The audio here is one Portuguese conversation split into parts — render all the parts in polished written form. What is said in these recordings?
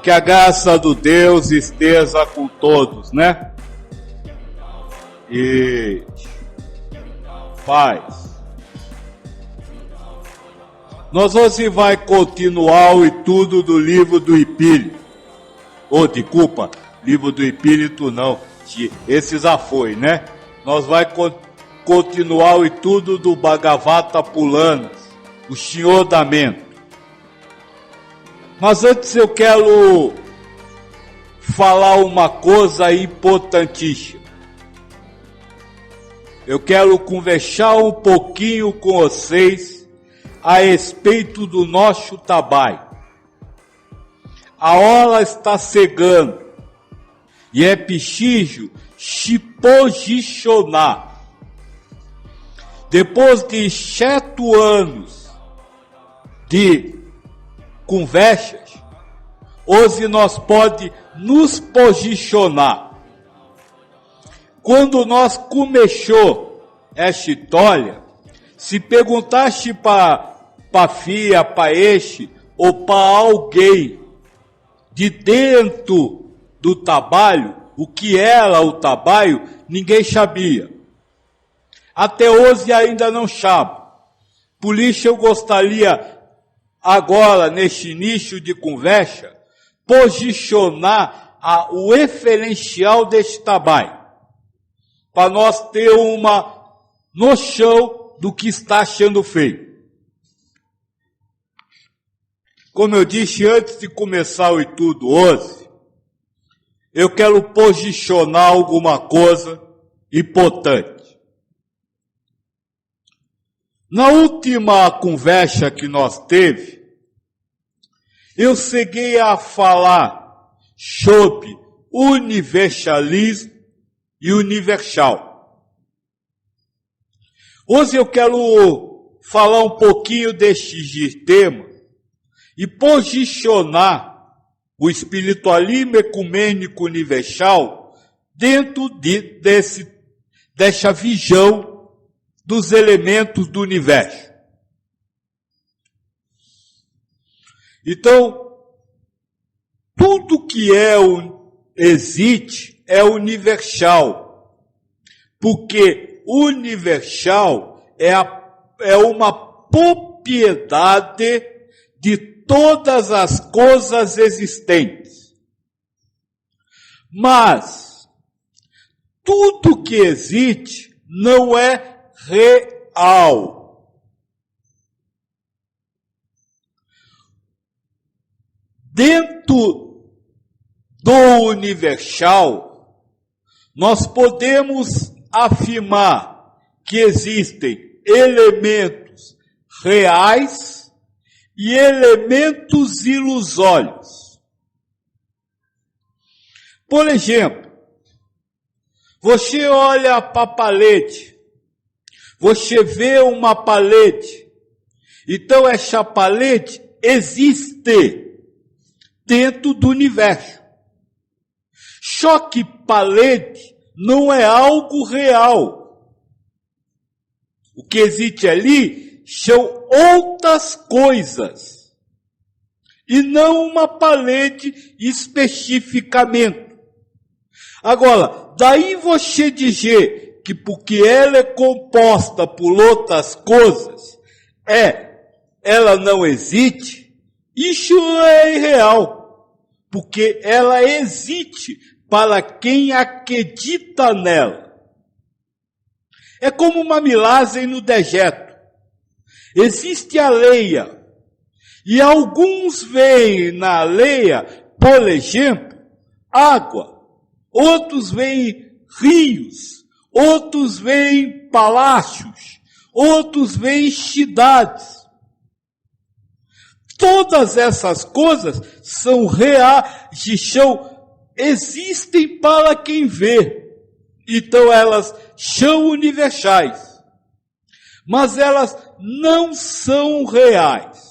Que a graça do Deus esteja com todos, né? E paz. Nós hoje vai continuar o estudo do livro do Espírito. Livro do Espírito não. Esse já foi, né? Nós vai continuar o estudo do Bhagavata Puranas, o Senhor da Mente. Mas antes eu quero falar uma coisa importantíssima. Eu quero conversar um pouquinho com vocês a respeito do nosso trabalho. A hora está chegando e é preciso se posicionar. Depois de 7 anos de conversas, hoje nós podemos nos posicionar. Quando nós começou essa história, se perguntasse para a filha, para este ou para alguém de dentro do trabalho, o que era o trabalho, ninguém sabia. Até hoje ainda não sabe. Por isso eu gostaria agora, neste início de conversa, posicionar o referencial deste trabalho, para nós ter uma noção do que está sendo feito. Como eu disse antes de começar o estudo hoje, eu quero posicionar alguma coisa importante. Na última conversa que nós teve, eu cheguei a falar sobre universalismo e universal. Hoje eu quero falar um pouquinho deste tema e posicionar o espiritualismo ecumênico universal dentro dessa visão dos elementos do universo. Então, tudo que existe é universal, porque universal é uma propriedade de todas as coisas existentes. Mas tudo que existe não é real. Dentro do universal, nós podemos afirmar que existem elementos reais e elementos ilusórios. Por exemplo, você olha para a parede, você vê uma parede, então essa parede existe dentro do universo. Só que parede não é algo real. O que existe ali são outras coisas, e não uma parede especificamente. Agora, daí você dizer que porque ela é composta por outras coisas, ela não existe, isso é irreal, porque ela existe para quem acredita nela. É como uma milagem no deserto. Existe a areia, e alguns veem na areia, por exemplo, água, outros veem rios, outros veem palácios, outros veem cidades. Todas essas coisas são reais, existem para quem vê. Então elas são universais. Mas elas não são reais.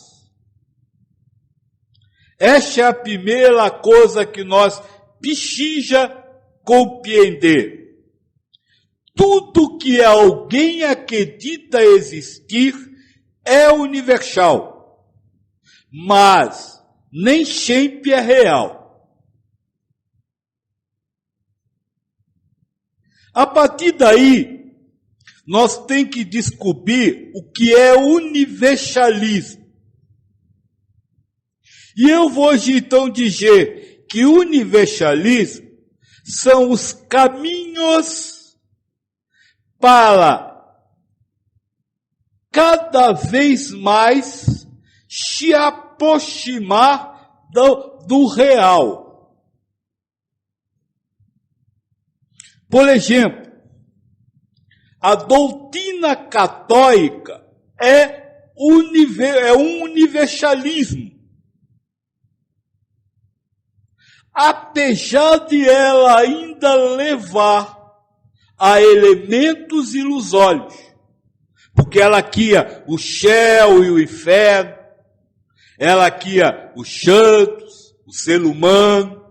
Essa é a primeira coisa que nós precisamos compreender. Tudo que alguém acredita existir é universal, mas nem sempre é real. A partir daí, nós temos que descobrir o que é universalismo. E eu vou hoje então dizer que universalismo são os caminhos para cada vez mais se aproximar do real. Por exemplo, a doutrina católica é um universalismo. Apesar de ela ainda levar a elementos ilusórios, porque ela cria o céu e o inferno, ela cria os santos, o ser humano.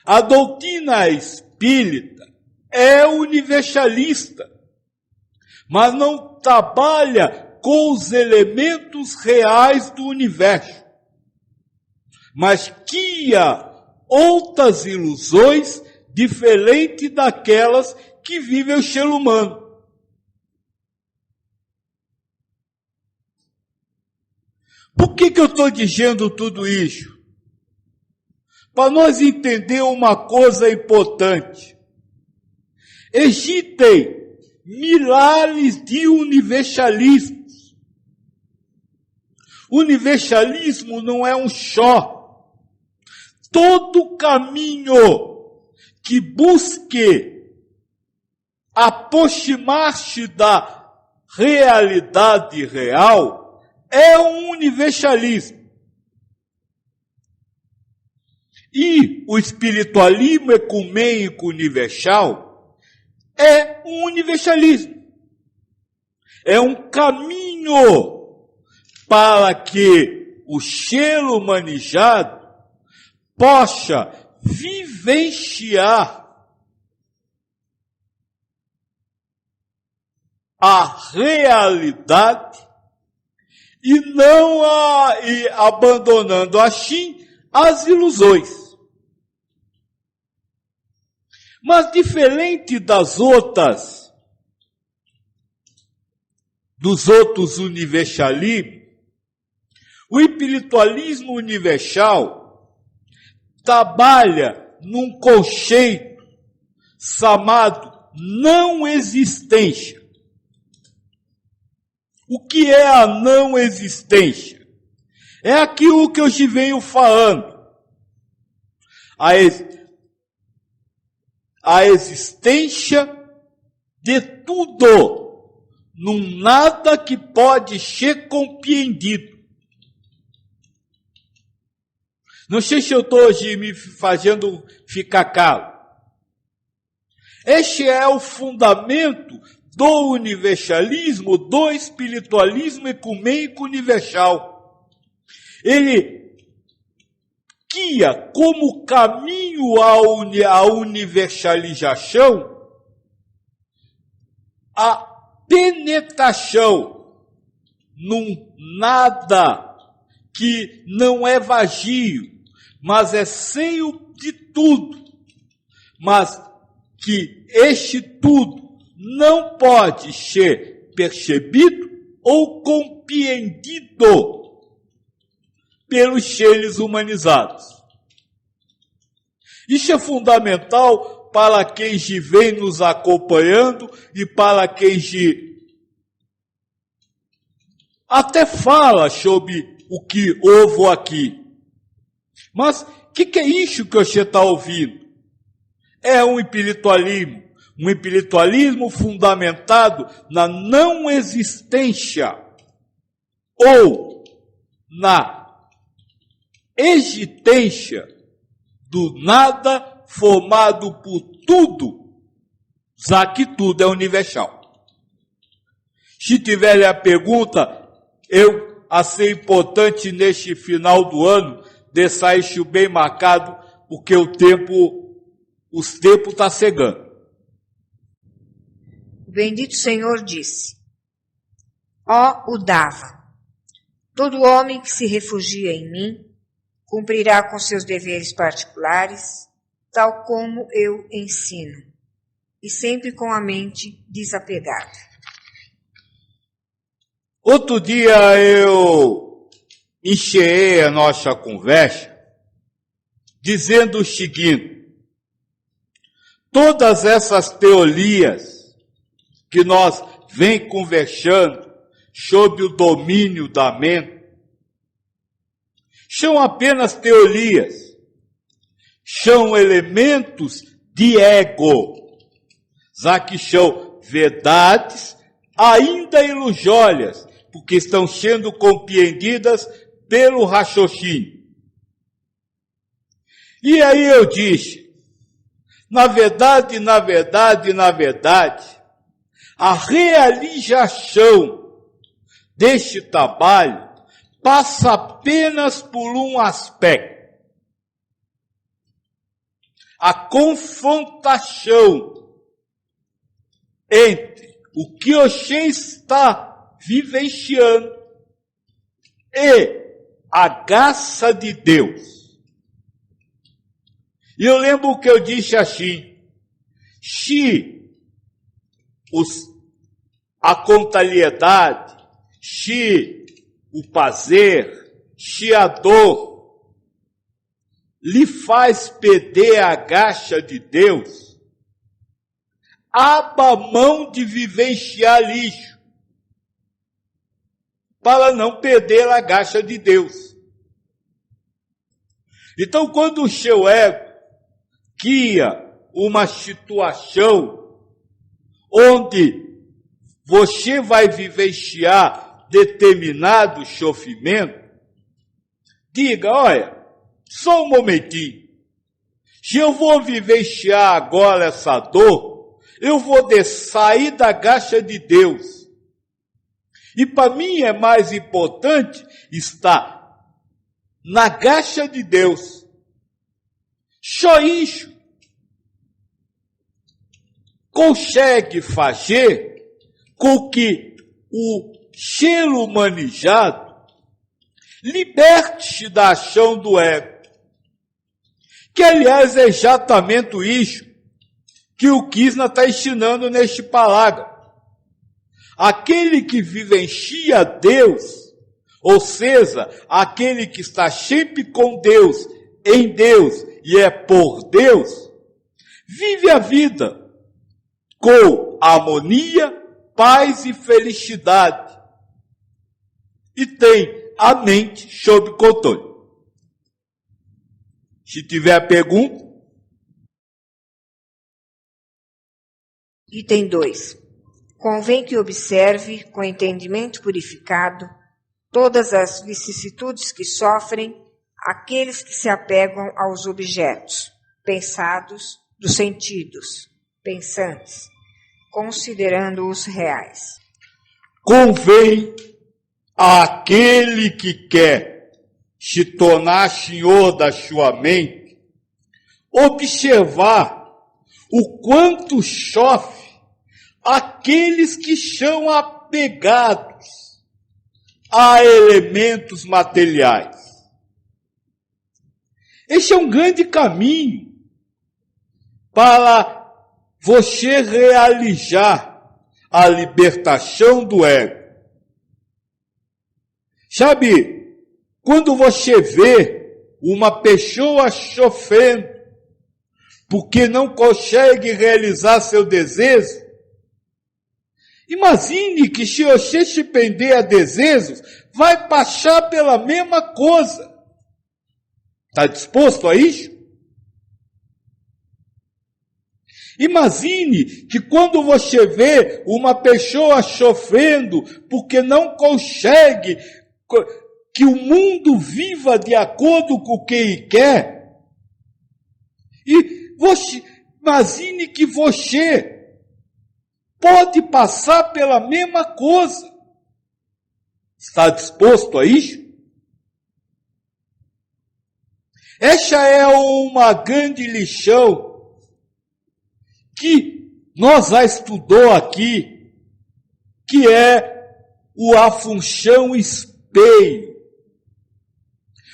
A doutrina espírita é universalista, mas não trabalha com os elementos reais do universo, mas cria outras ilusões diferentes daquelas que vive o ser humano. Por que eu estou dizendo tudo isso? Para nós entender uma coisa importante. Existem milhares de universalismos. Universalismo não é um só. Todo caminho que busque aproximar-se da realidade real é um universalismo. E o espiritualismo ecumênico universal é um universalismo. É um caminho para que o ser humanizado possa vivenciar a realidade e não abandonando assim as ilusões. Mas diferente dos outros universalismos, o espiritualismo universal trabalha num conceito chamado não existência. O que é a não existência? É aquilo que eu te venho falando. A existência de tudo, num nada que pode ser compreendido. Não sei se eu estou hoje me fazendo ficar calo. Este é o fundamento do universalismo, do espiritualismo ecumênico universal. Ele guia como caminho à universalização a penetração num nada que não é vazio, mas é cheio de tudo, mas que este tudo não pode ser percebido ou compreendido pelos seres humanizados. Isso é fundamental para quem vem nos acompanhando e para quem até fala sobre o que houve aqui. Mas o que é isso que você está ouvindo? É um espiritualismo fundamentado na não existência ou na existência do nada formado por tudo, já que tudo é universal. Se tiver a pergunta, eu achei importante neste final do ano deixar isso bem marcado, porque os tempos estão chegando. O bendito Senhor disse: ó Udava, todo homem que se refugia em mim cumprirá com seus deveres particulares, tal como eu ensino. e sempre com a mente desapegada. Outro dia eu encheei a nossa conversa dizendo o seguinte: todas essas teorias que nós vem conversando sobre o domínio da mente são apenas teorias, são elementos de ego, já que são verdades ainda ilusórias, porque estão sendo compreendidas pelo raciocínio. E aí eu disse, na verdade, a realização deste trabalho passa apenas por um aspecto: a confrontação entre o que você está vivenciando e a graça de Deus. E eu lembro que eu disse assim: se a contrariedade, se o prazer, se a dor lhe faz perder a graça de Deus, abra mão de vivenciar lixo, para não perder a graça de Deus. Então, quando o seu ego cria uma situação onde você vai vivenciar determinado sofrimento, diga: olha, só um momentinho, se eu vou vivenciar agora essa dor, eu vou sair da graça de Deus. E para mim é mais importante estar na graça de Deus. Só isso consegue fazer com que o ser humanizado liberte-se da ação do ego. Que, aliás, é exatamente isso que o Krishna está ensinando neste parágrafo. Aquele que vivencia Deus, ou seja, aquele que está sempre com Deus, em Deus e é por Deus, vive a vida com harmonia, paz e felicidade, e tem a mente sob controle. Se tiver pergunta. Item 2. Convém que observe, com entendimento purificado, todas as vicissitudes que sofrem aqueles que se apegam aos objetos, pensados, dos sentidos, pensantes, considerando-os reais. Convém àquele que quer se tornar senhor da sua mente observar o quanto sofre aqueles que são apegados a elementos materiais. Esse é um grande caminho para você realizar a libertação do ego. Sabe, quando você vê uma pessoa sofrendo porque não consegue realizar seu desejo, imagine que se você se prender a desejos, vai passar pela mesma coisa. Está disposto a isso? Imagine que quando você vê uma pessoa sofrendo porque não consegue que o mundo viva de acordo com o que ele quer, e você, imagine que você pode passar pela mesma coisa. Está disposto a isso? Essa é uma grande lição que nós já estudou aqui, que é a função espelho.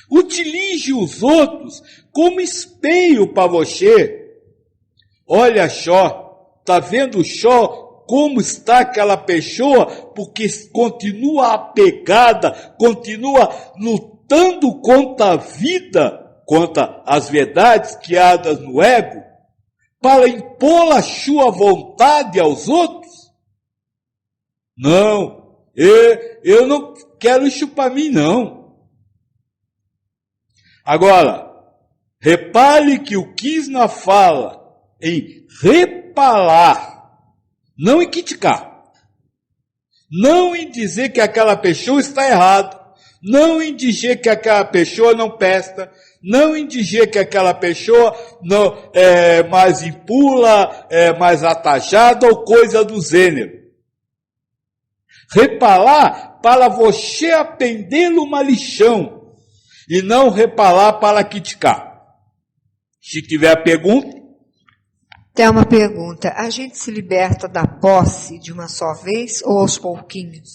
Utilize os outros como espelho para você. Olha só, Está vendo só como está aquela pessoa? Porque continua apegada, continua lutando contra a vida, contra as verdades criadas no ego, para impor a sua vontade aos outros? Não, eu não quero isso para mim, não. Agora, repare que o Krishna fala em reparar, não em criticar, não em dizer que aquela pessoa está errada, não em dizer que aquela pessoa não presta, não em dizer que aquela pessoa não é mais impura, é mais atajada ou coisa do gênero. Reparar para você aprender uma lição e não reparar para criticar. Se tiver pergunta. Tem uma pergunta. A gente se liberta da posse de uma só vez ou aos pouquinhos?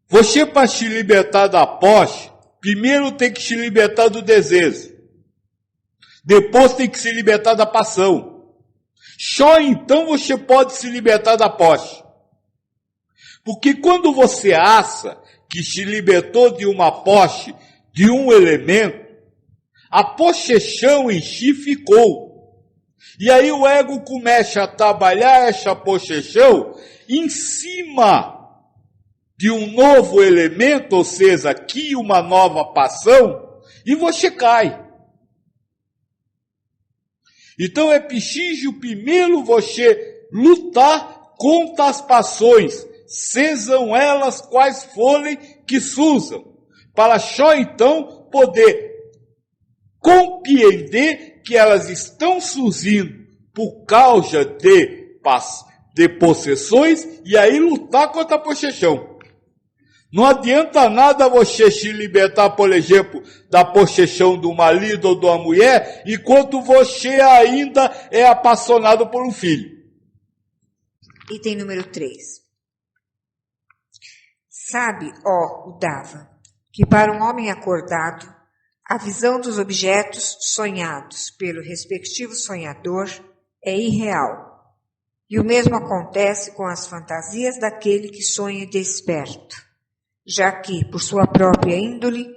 Você, para se libertar da posse, primeiro tem que se libertar do desejo. Depois tem que se libertar da paixão. Só então você pode se libertar da posse. Porque quando você acha que se libertou de uma posse, de um elemento, a possessão em si ficou. E aí o ego começa a trabalhar essa possessão em cima de um novo elemento, ou seja, aqui uma nova paixão, e você cai. Então é preciso primeiro você lutar contra as paixões, sejam elas quais forem que surjam, para só então poder compreender que elas estão surgindo por causa de possessões e aí lutar contra a possessão. Não adianta nada você se libertar, por exemplo, da possessão do marido ou da mulher, enquanto você ainda é apaixonado por um filho. Item número 3. Sabe, ó Uddhava, que para um homem acordado, a visão dos objetos sonhados pelo respectivo sonhador é irreal. E o mesmo acontece com as fantasias daquele que sonha desperto, já que, por sua própria índole,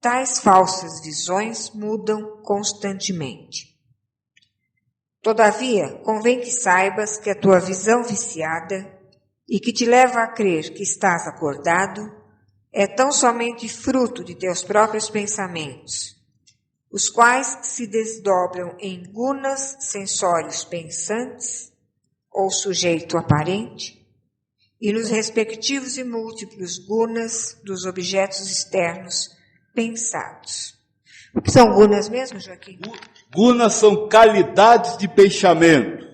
tais falsas visões mudam constantemente. Todavia, convém que saibas que a tua visão viciada e que te leva a crer que estás acordado é tão somente fruto de teus próprios pensamentos, os quais se desdobram em gunas sensórios pensantes ou sujeito aparente, e nos respectivos e múltiplos gunas dos objetos externos pensados. O que são gunas mesmo, Joaquim? Gunas são qualidades de pensamento.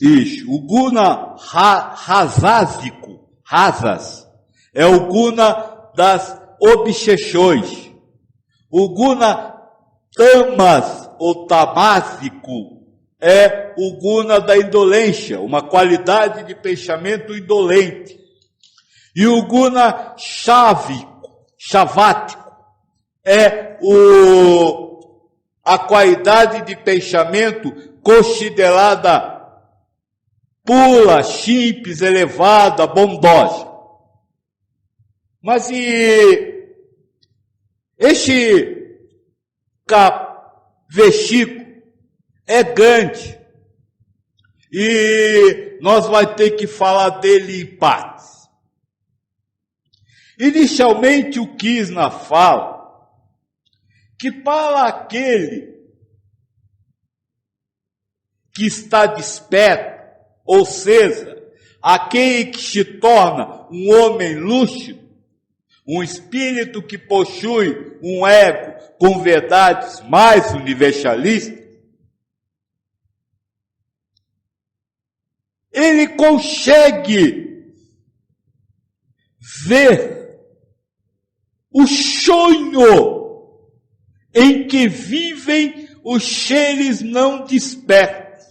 Isso. O guna rasásico, rasas, é o guna das obsessões. O guna tamas ou tamásico é o guna da indolência, uma qualidade de pensamento indolente. E o guna chavático é a qualidade de pensamento considerada pura, simples, elevada, bondosa. Mas este versículo é grande e nós vamos ter que falar dele em partes. Inicialmente o Krishna fala que para aquele que está desperto, ou seja, aquele que se torna um homem lúcido, um espírito que possui um ego com verdades mais universalistas, ele consegue ver o sonho em que vivem os seres não despertos.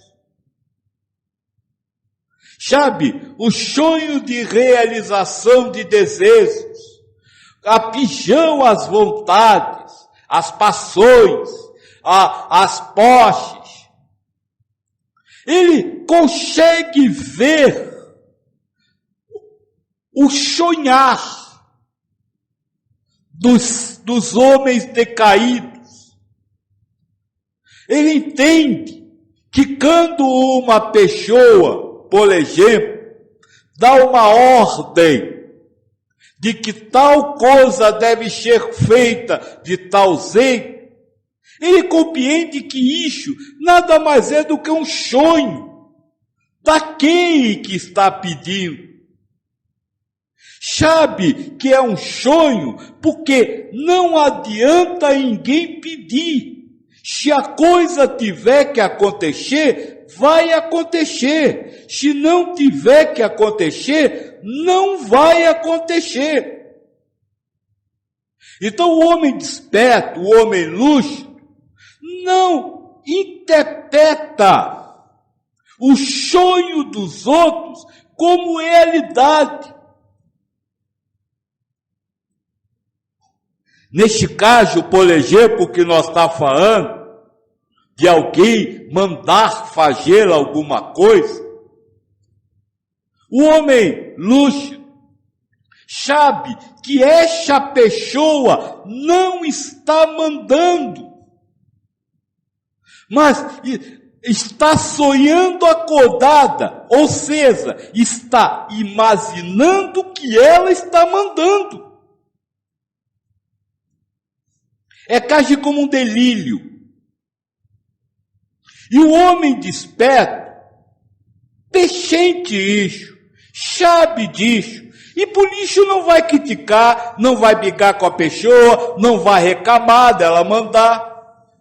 Sabe, o sonho de realização de desejos, a paixão, as vontades, as paixões, as posses, Ele consegue ver o sonhar dos homens decaídos. Ele entende que quando uma pessoa, por exemplo, dá uma ordem de que tal coisa deve ser feita de tal jeito, ele compreende que isso nada mais é do que um sonho daquele que está pedindo. Sabe que é um sonho porque não adianta ninguém pedir. Se a coisa tiver que acontecer, vai acontecer. Se não tiver que acontecer, não vai acontecer. Então o homem desperto, o homem lúcido, não interpreta o sonho dos outros como realidade. Neste caso, por exemplo, que nós estamos falando, de alguém mandar fazer alguma coisa, o homem lúcido sabe que essa pessoa não está mandando, mas está sonhando acordada, ou seja, está imaginando que ela está mandando. É quase como um delírio. E o homem desperto sente isso, sabe disso, e por isso não vai criticar, não vai brigar com a pessoa, não vai reclamar dela mandar,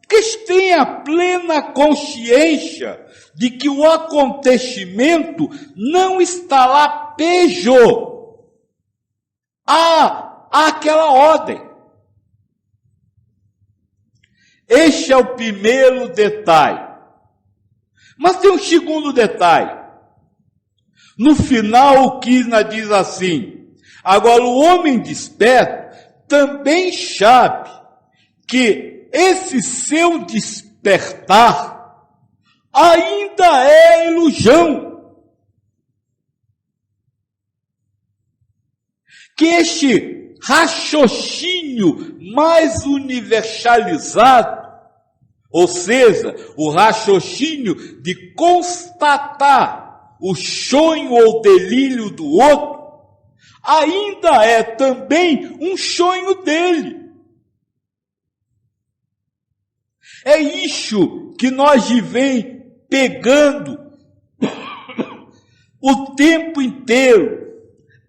porque tem a plena consciência de que o acontecimento não está lá pejo àquela ordem. Este é o primeiro detalhe. Mas tem um segundo detalhe. No final, o Krishna diz assim: agora o homem desperto também sabe que esse seu despertar ainda é ilusão. Que este raciocínio mais universalizado, ou seja, o raciocínio de constatar o sonho ou delírio do outro, ainda é também um sonho dele. É isso que nós vem pegando o tempo inteiro,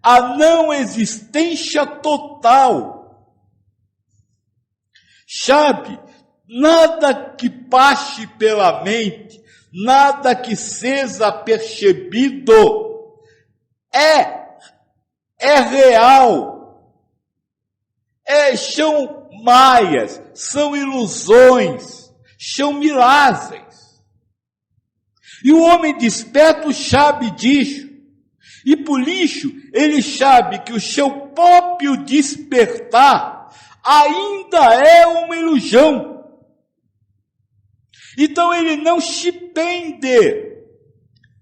a não existência total. Sabe? Nada que passe pela mente, nada que seja percebido é real. São maias, são ilusões, são miragens. E o homem desperto sabe disso. E por isso ele sabe que o seu próprio despertar ainda é uma ilusão. Então ele não se prende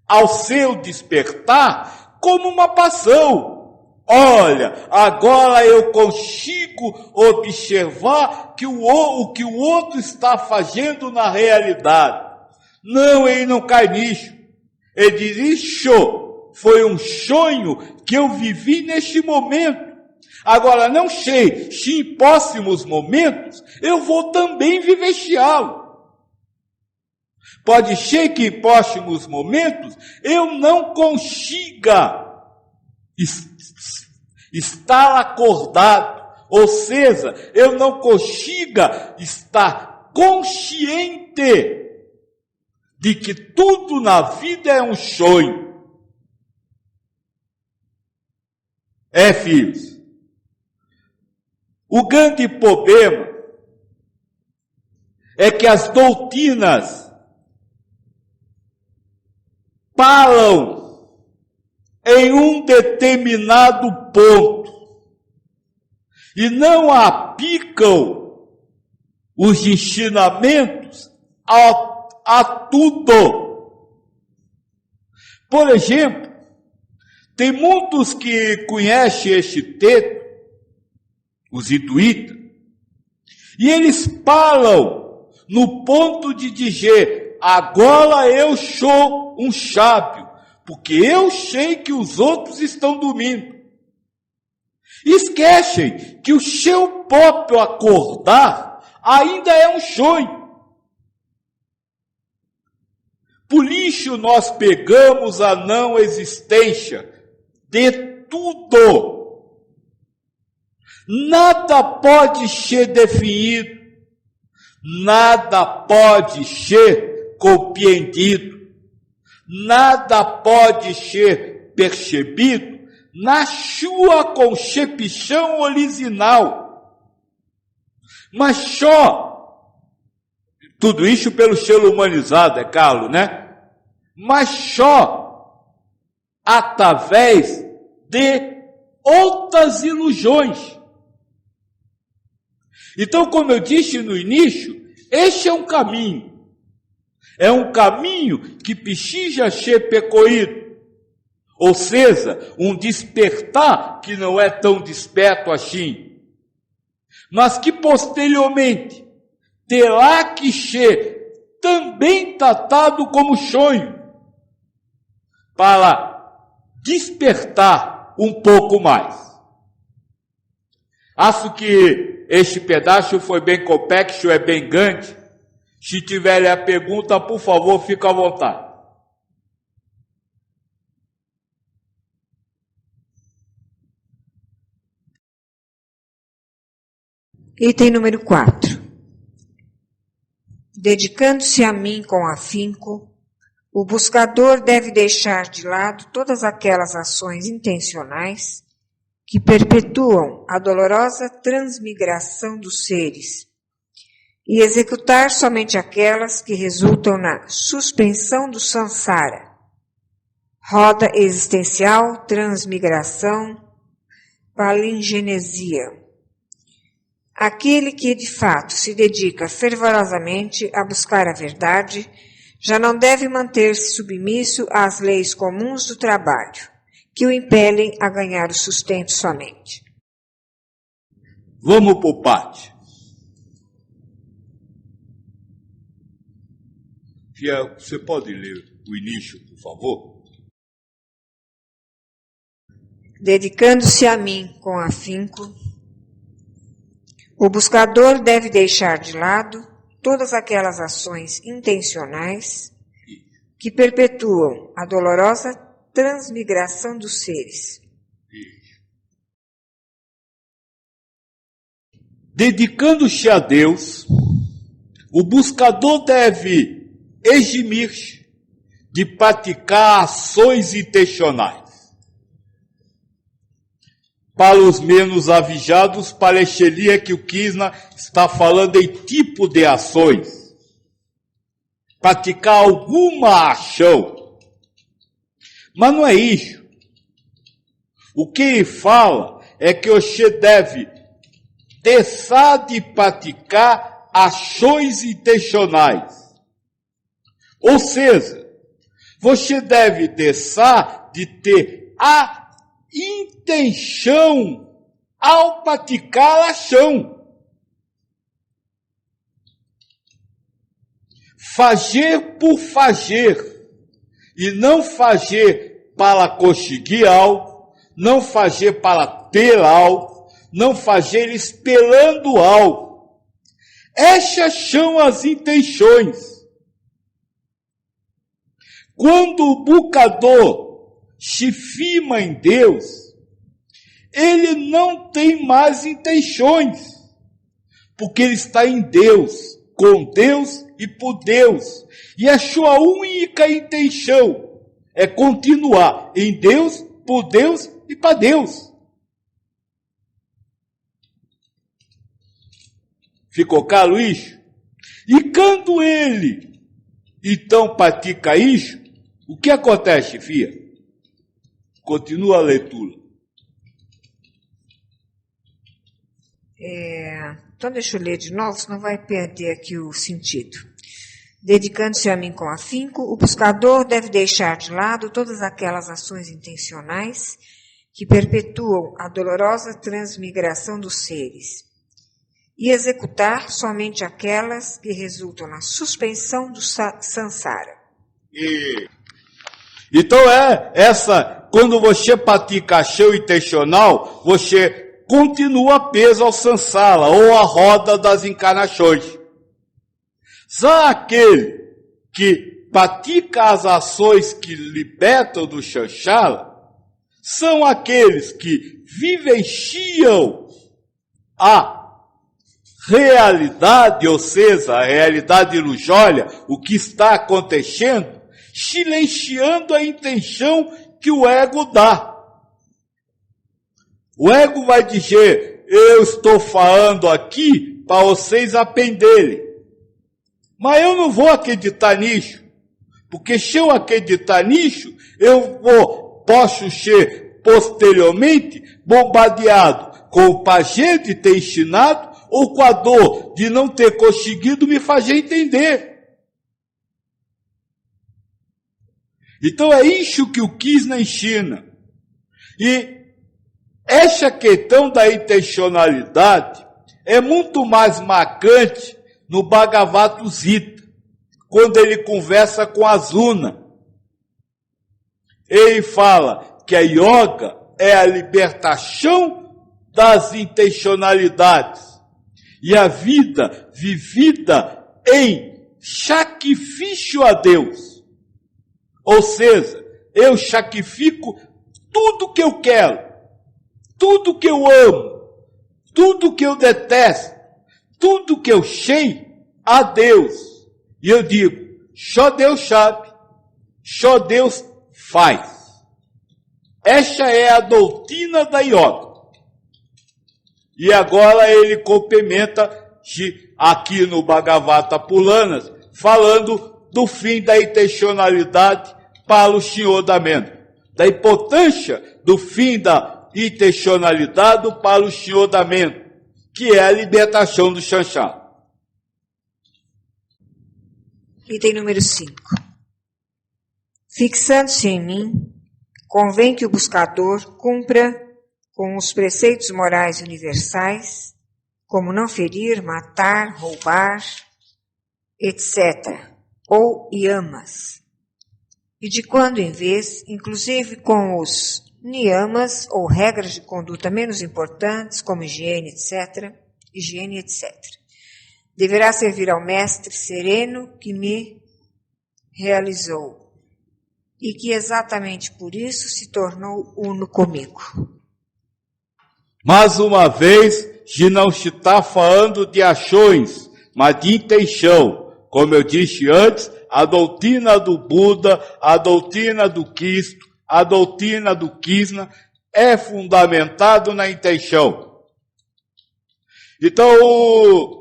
ao seu despertar como uma paixão. Olha, agora eu consigo observar que o que o outro está fazendo na realidade. Não, ele não cai nisso. Ele diz: isso foi um sonho que eu vivi neste momento. Agora não sei se em próximos momentos eu vou também vivenciá-lo. Pode ser que em próximos momentos eu não consiga estar acordado, ou seja, eu não consiga estar consciente de que tudo na vida é um sonho. Filhos, o grande problema é que as doutrinas falam em um determinado ponto e não aplicam os ensinamentos a tudo. Por exemplo, tem muitos que conhecem este texto, os iduítas, e eles falam no ponto de dizer: agora eu sou um sábio, porque eu sei que os outros estão dormindo. Esquecem que o seu próprio acordar ainda é um sonho. Por isso nós pegamos a não existência de tudo. Nada pode ser definido, nada pode ser compreendido, nada pode ser percebido na sua concepção original. Mas só, tudo isso pelo ser humanizado, é claro, né? Mas só através de outras ilusões. Então, como eu disse no início, este é um caminho. É um caminho que precisa ser percorrido. Ou seja, um despertar que não é tão desperto assim. Mas que posteriormente terá que ser também tratado como sonho, para despertar um pouco mais. Acho que este pedaço foi bem complexo, é bem grande. Se tiver a pergunta, por favor, fique à vontade. Item número 4. Dedicando-se a mim com afinco, o buscador deve deixar de lado todas aquelas ações intencionais que perpetuam a dolorosa transmigração dos seres e executar somente aquelas que resultam na suspensão do samsara, roda existencial, transmigração, palingenesia. Aquele que de fato se dedica fervorosamente a buscar a verdade já não deve manter-se submisso às leis comuns do trabalho, que o impelem a ganhar o sustento somente. Vamos por parte. Fia, você pode ler o início, por favor? Dedicando-se a mim com afinco, o buscador deve deixar de lado todas aquelas ações intencionais que perpetuam a dolorosa transmigração dos seres. Dedicando-se a Deus, o buscador deve eximir-se de praticar ações intencionais. Para os menos avisados, pareceria que o Krishna está falando em tipo de ações. Praticar alguma ação. Mas não é isso. O que ele fala é que você deve deixar de praticar ações intencionais. Ou seja, você deve deixar de ter a intenção ao praticar a ação. Fazer por fazer, e não fazer para conseguir algo, não fazer para ter algo, não fazer esperando algo. Essas são as intenções. Quando o buscador se firma em Deus, ele não tem mais intenções, porque ele está em Deus, com Deus e por Deus, e a sua única intenção é continuar em Deus, por Deus e para Deus. Ficou claro isso? E quando ele então pratica isso, o que acontece, filha? Continua a leitura. Então deixa eu ler de novo, senão vai perder aqui o sentido. Dedicando-se a mim com afinco, o buscador deve deixar de lado todas aquelas ações intencionais que perpetuam a dolorosa transmigração dos seres e executar somente aquelas que resultam na suspensão do samsara. Então quando você pratica ação intencional, você continua preso ao samsara, ou à roda das encarnações. Só aquele que pratica as ações que libertam do samsara são aqueles que vivenciam a realidade, ou seja, a realidade ilusória, o que está acontecendo, silenciando a intenção que o ego dá. O ego vai dizer, eu estou falando aqui para vocês aprenderem. Mas eu não vou acreditar nisso. Porque se eu acreditar nisso, posso ser posteriormente bombardeado com o prazer de ter ensinado ou com a dor de não ter conseguido me fazer entender. Então é isso que o Krishna ensina. E essa questão da intencionalidade é muito mais marcante no Bhagavad Gita, quando ele conversa com Arjuna. Ele fala que a yoga é a libertação das intencionalidades e a vida vivida em sacrifício a Deus. Ou seja, eu sacrifico tudo que eu quero, tudo que eu amo, tudo que eu detesto, tudo que eu sei a Deus. E eu digo, só Deus sabe, só Deus faz. Essa é a doutrina da yoga. E agora ele complementa aqui no Bhagavata Puranas, falando do fim da intencionalidade para o Senhor da Mente. Da importância do fim da intencionalidade para o Senhor da Mente, que é a libertação do samsara. Item número 5. Fixando-se em mim, convém que o buscador cumpra com os preceitos morais universais, como não ferir, matar, roubar, etc., ou yamas, e de quando em vez, inclusive com os niyamas, ou regras de conduta menos importantes, como higiene, etc., deverá servir ao mestre sereno que me realizou, e que exatamente por isso se tornou uno comigo. Mais uma vez, de não se está falando de ações, mas de intenção. Como eu disse antes, a doutrina do Buda, a doutrina do Cristo, a doutrina do Krishna é fundamentado na intenção. Então,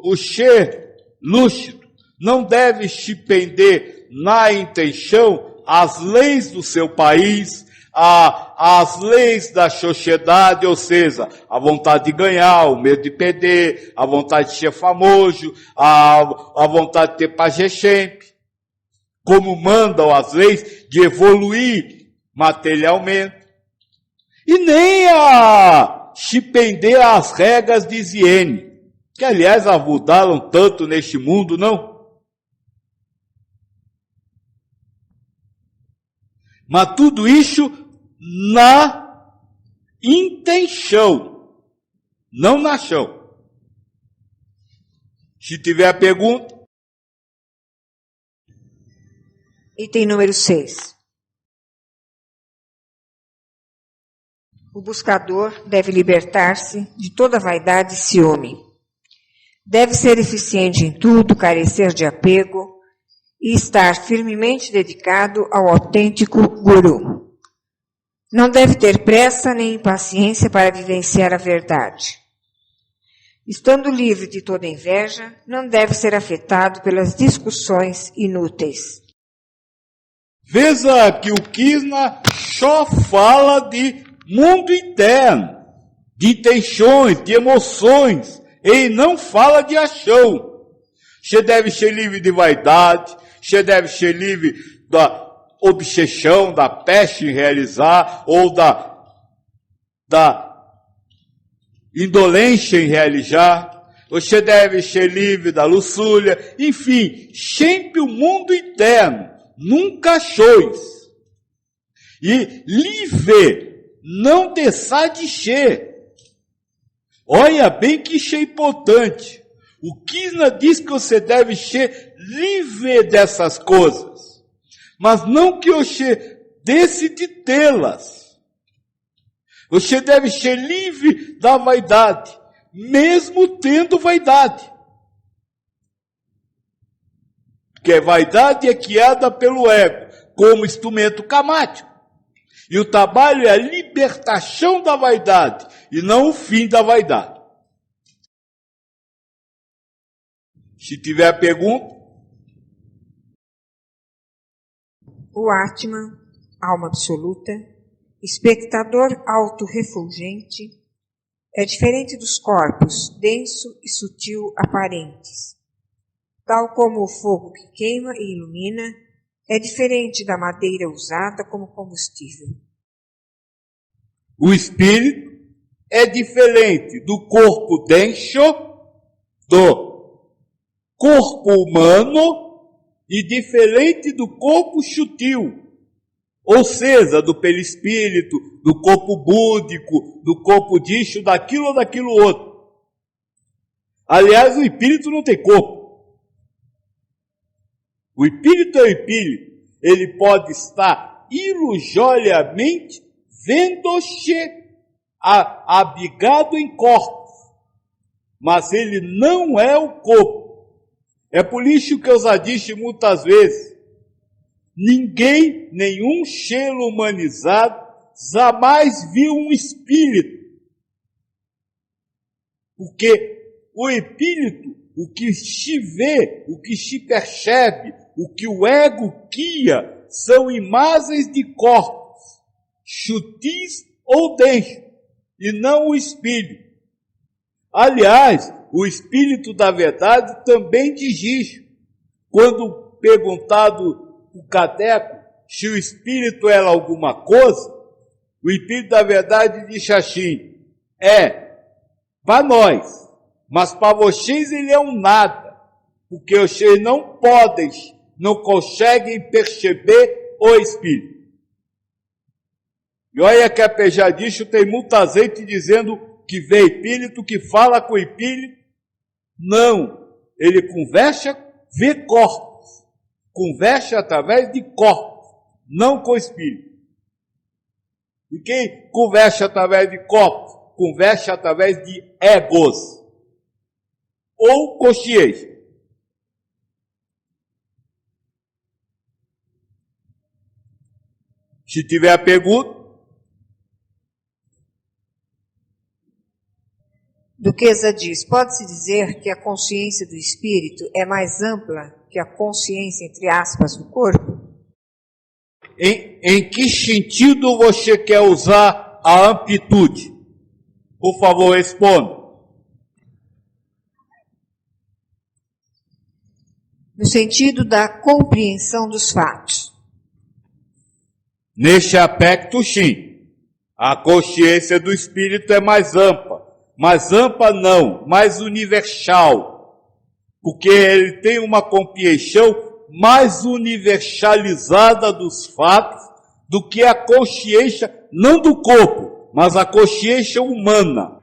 o ser lúcido não deve se prender na intenção às leis do seu país, às leis da sociedade, ou seja, a vontade de ganhar, o medo de perder, a vontade de ser famoso, a vontade de ter paz sempre, como mandam as leis de evoluir materialmente, e nem a se prender às regras de higiene, que aliás ajudaram tanto neste mundo, não? Mas tudo isso na intenção, não na ação. Se tiver pergunta. Item número 6. O buscador deve libertar-se de toda vaidade e ciúme. Deve ser eficiente em tudo, carecer de apego e estar firmemente dedicado ao autêntico Guru. Não deve ter pressa nem impaciência para vivenciar a verdade. Estando livre de toda inveja, não deve ser afetado pelas discussões inúteis. Veja que o Krishna só fala de mundo interno, de intenções, de emoções. Ele não fala de ação. Você deve ser livre de vaidade, Você deve ser livre da obsessão, da peste em realizar, ou da indolência em realizar. Você deve ser livre da luxúria. Enfim, sempre o mundo interno, nunca sois. E livre, não deixar de ser. Olha bem que isso é importante. O Krishna diz que você deve ser livre dessas coisas, mas não que você decide tê-las. Você deve ser livre da vaidade, mesmo tendo vaidade. Porque a vaidade é criada pelo ego como instrumento karmático. E o trabalho é a libertação da vaidade e não o fim da vaidade. Se tiver pergunta. O Atman, alma absoluta, espectador autorrefulgente, é diferente dos corpos denso e sutil aparentes. Tal como o fogo que queima e ilumina, é diferente da madeira usada como combustível. O espírito é diferente do corpo denso, do corpo humano e diferente do corpo sutil. Ou seja, do perispírito, do corpo búdico, do corpo disso, daquilo ou daquilo outro. Aliás, o espírito não tem corpo. O espírito é o espírito. Ele pode estar ilusoriamente vendo-se abrigado em corpos, mas ele não é o corpo. É por isso que eu já disse muitas vezes, ninguém, nenhum ser humanizado, jamais viu um espírito. Porque o espírito, o que se vê, o que se percebe, o que o ego cria, são imagens de corpos, sutis ou densos, e não o espírito. Aliás, o espírito da verdade também diz isso. Quando perguntado o Cateco se o espírito era alguma coisa, o espírito da verdade diz assim, para nós, mas para vocês ele é um nada, porque vocês não podem, não conseguem perceber o espírito. E olha que apesar disso, tem muita gente dizendo que vê espírito, que fala com o espírito. Não, ele conversa, vê corpos. Conversa através de corpos, não com o espírito. E quem conversa através de corpos, conversa através de egos. Ou consciência. Se tiver a pergunta. Duquesa diz, pode-se dizer que a consciência do espírito é mais ampla que a consciência, entre aspas, do corpo? Em que sentido você quer usar a amplitude? Por favor, responda. No sentido da compreensão dos fatos. Neste aspecto, sim. A consciência do espírito é mais ampla. Mais ampla não, mais universal. Porque ele tem uma compreensão mais universalizada dos fatos do que a consciência, não do corpo, mas a consciência humana.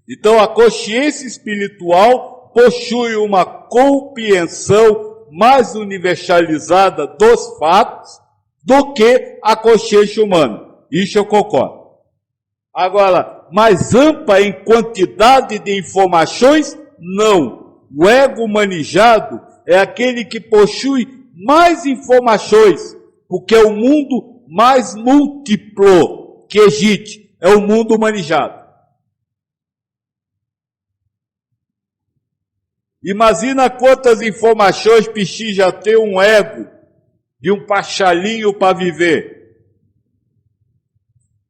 Então a consciência espiritual possui uma compreensão mais universalizada dos fatos do que a consciência humana. Isso eu concordo. Agora, mais ampla em quantidade de informações? Não. O ego humanizado é aquele que possui mais informações, porque é o mundo mais múltiplo que existe, é o mundo humanizado. Imagina quantas informações precisa ter um ego de um pachalinho para viver.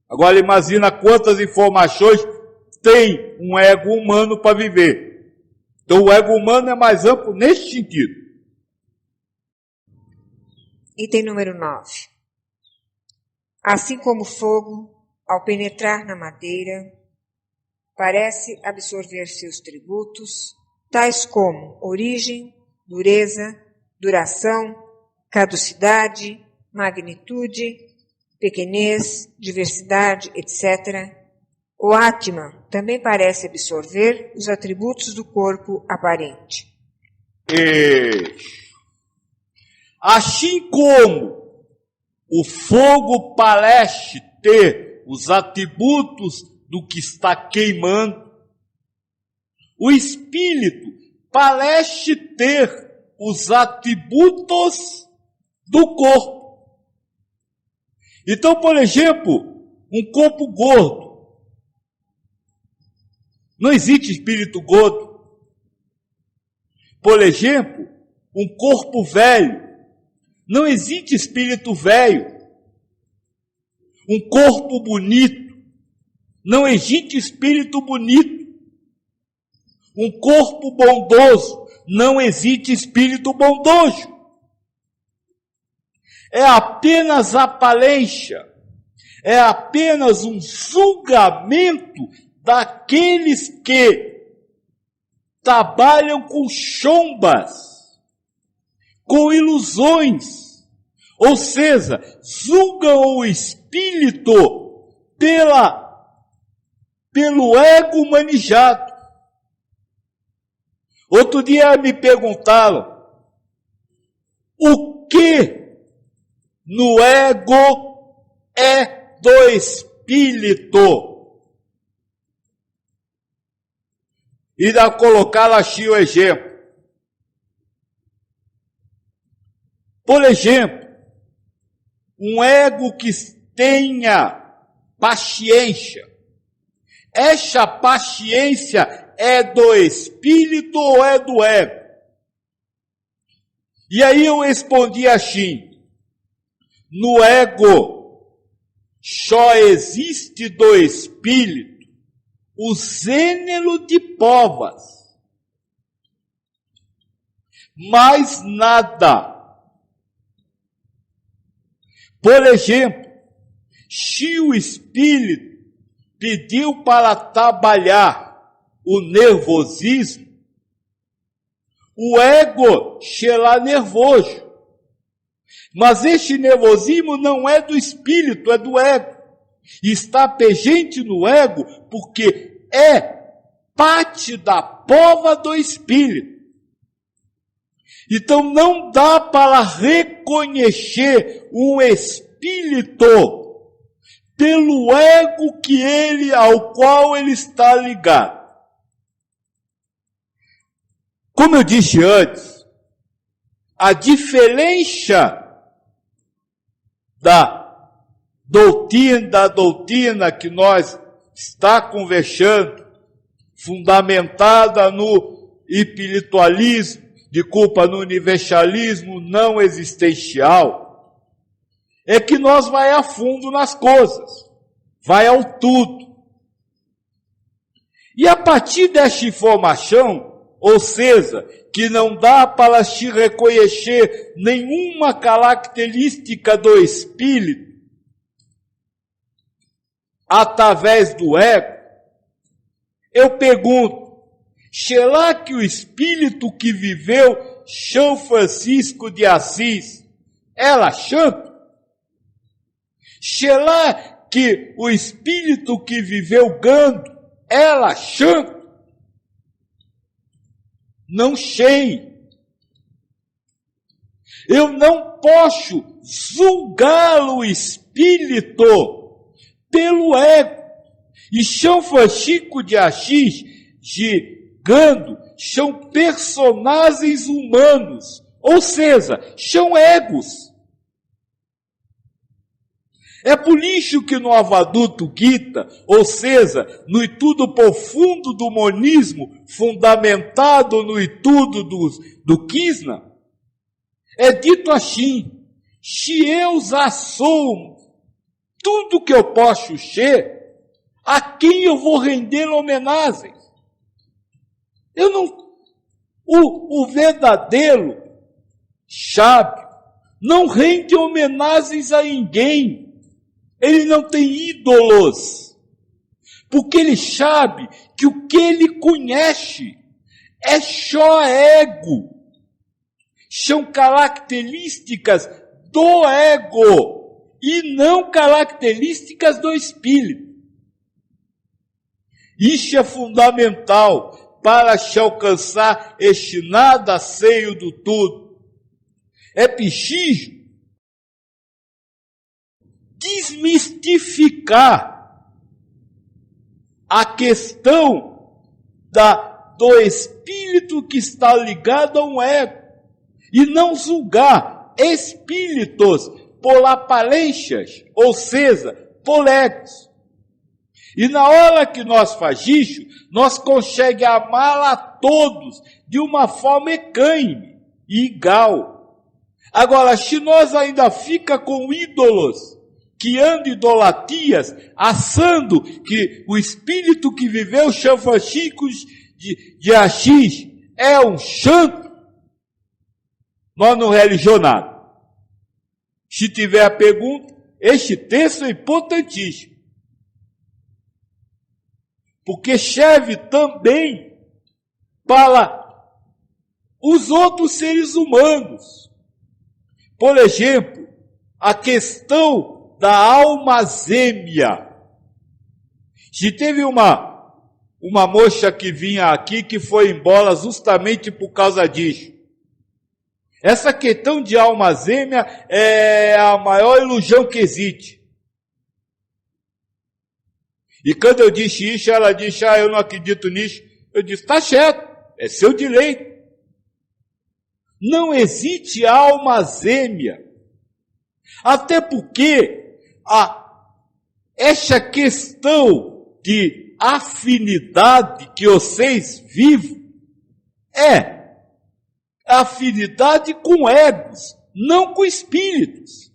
Agora imagina quantas informações tem um ego humano para viver. Então o ego humano é mais amplo nesse sentido. Item número 9. Assim como o fogo, ao penetrar na madeira, parece absorver seus tributos, tais como origem, dureza, duração, caducidade, magnitude, pequenez, diversidade, etc., o Atman também parece absorver os atributos do corpo aparente. Assim como o fogo parece ter os atributos do que está queimando, o espírito parece ter os atributos do corpo. Então, por exemplo, um corpo gordo. Não existe espírito gordo. Por exemplo, um corpo velho. Não existe espírito velho. Um corpo bonito. Não existe espírito bonito. Um corpo bondoso. Não existe espírito bondoso. É apenas aparência. É apenas um julgamento daqueles que trabalham com chombas, com ilusões, ou seja, julgam o espírito pelo ego manejado. Outro dia me perguntaram, o que no ego é do espírito? E da colocar assim o exemplo. Por exemplo, um ego que tenha paciência. Essa paciência é do espírito ou é do ego? E aí eu respondi assim, no ego só existe do espírito o gênero de provas, mais nada. Por exemplo, se o espírito pediu para trabalhar o nervosismo, o ego será nervoso. Mas este nervosismo não é do espírito, é do ego. E está presente no ego porque é parte da prova do espírito. Então não dá para reconhecer um espírito pelo ego ao qual ele está ligado. Como eu disse antes, a diferença da doutrina que nós está conversando, fundamentada no espiritualismo, no universalismo não existencial, é que nós vai a fundo nas coisas, vai ao tudo. E a partir desta informação, ou seja, que não dá para se reconhecer nenhuma característica do espírito, através do ego, eu pergunto, será que o espírito que viveu São Francisco de Assis era santo? Será que o espírito que viveu Gandhi era santo? Não sei. Eu não posso julgar o espírito pelo ego. E São Francisco de Assis, de Gandhi, são personagens humanos, ou seja, são egos. É por isso que no Avaduto Gita, ou seja, no estudo profundo do monismo, fundamentado no estudo do Krishna, é dito assim, se eu já sou tudo que eu posso ser, a quem eu vou render homenagem? O verdadeiro sábio, não rende homenagens a ninguém, ele não tem ídolos, porque ele sabe que o que ele conhece é só ego, são características do ego e não características do espírito. Isso é fundamental para se alcançar este nada seio do tudo. É preciso desmistificar a questão do espírito que está ligado a um ego e não julgar espíritos por aparências, ou seja, por egos. E na hora que nós faz isso, nós conseguimos amar a todos de uma forma equânime e igual. Agora, se nós ainda fica com ídolos, que andam idolatias, achando que o espírito que viveu São Francisco de Assis é um santo, nós não realizamos nada. Se tiver a pergunta, este texto é importantíssimo. Porque serve também para os outros seres humanos. Por exemplo, a questão da almazêmia. Se teve uma moça que vinha aqui que foi embora justamente por causa disso. Essa questão de almazêmia é a maior ilusão que existe. E quando eu disse isso, ela disse, eu não acredito nisso. Eu disse, tá certo, é seu direito. Não existe almazêmia. Até porque essa questão de afinidade que vocês vivem é afinidade com egos, não com espíritos.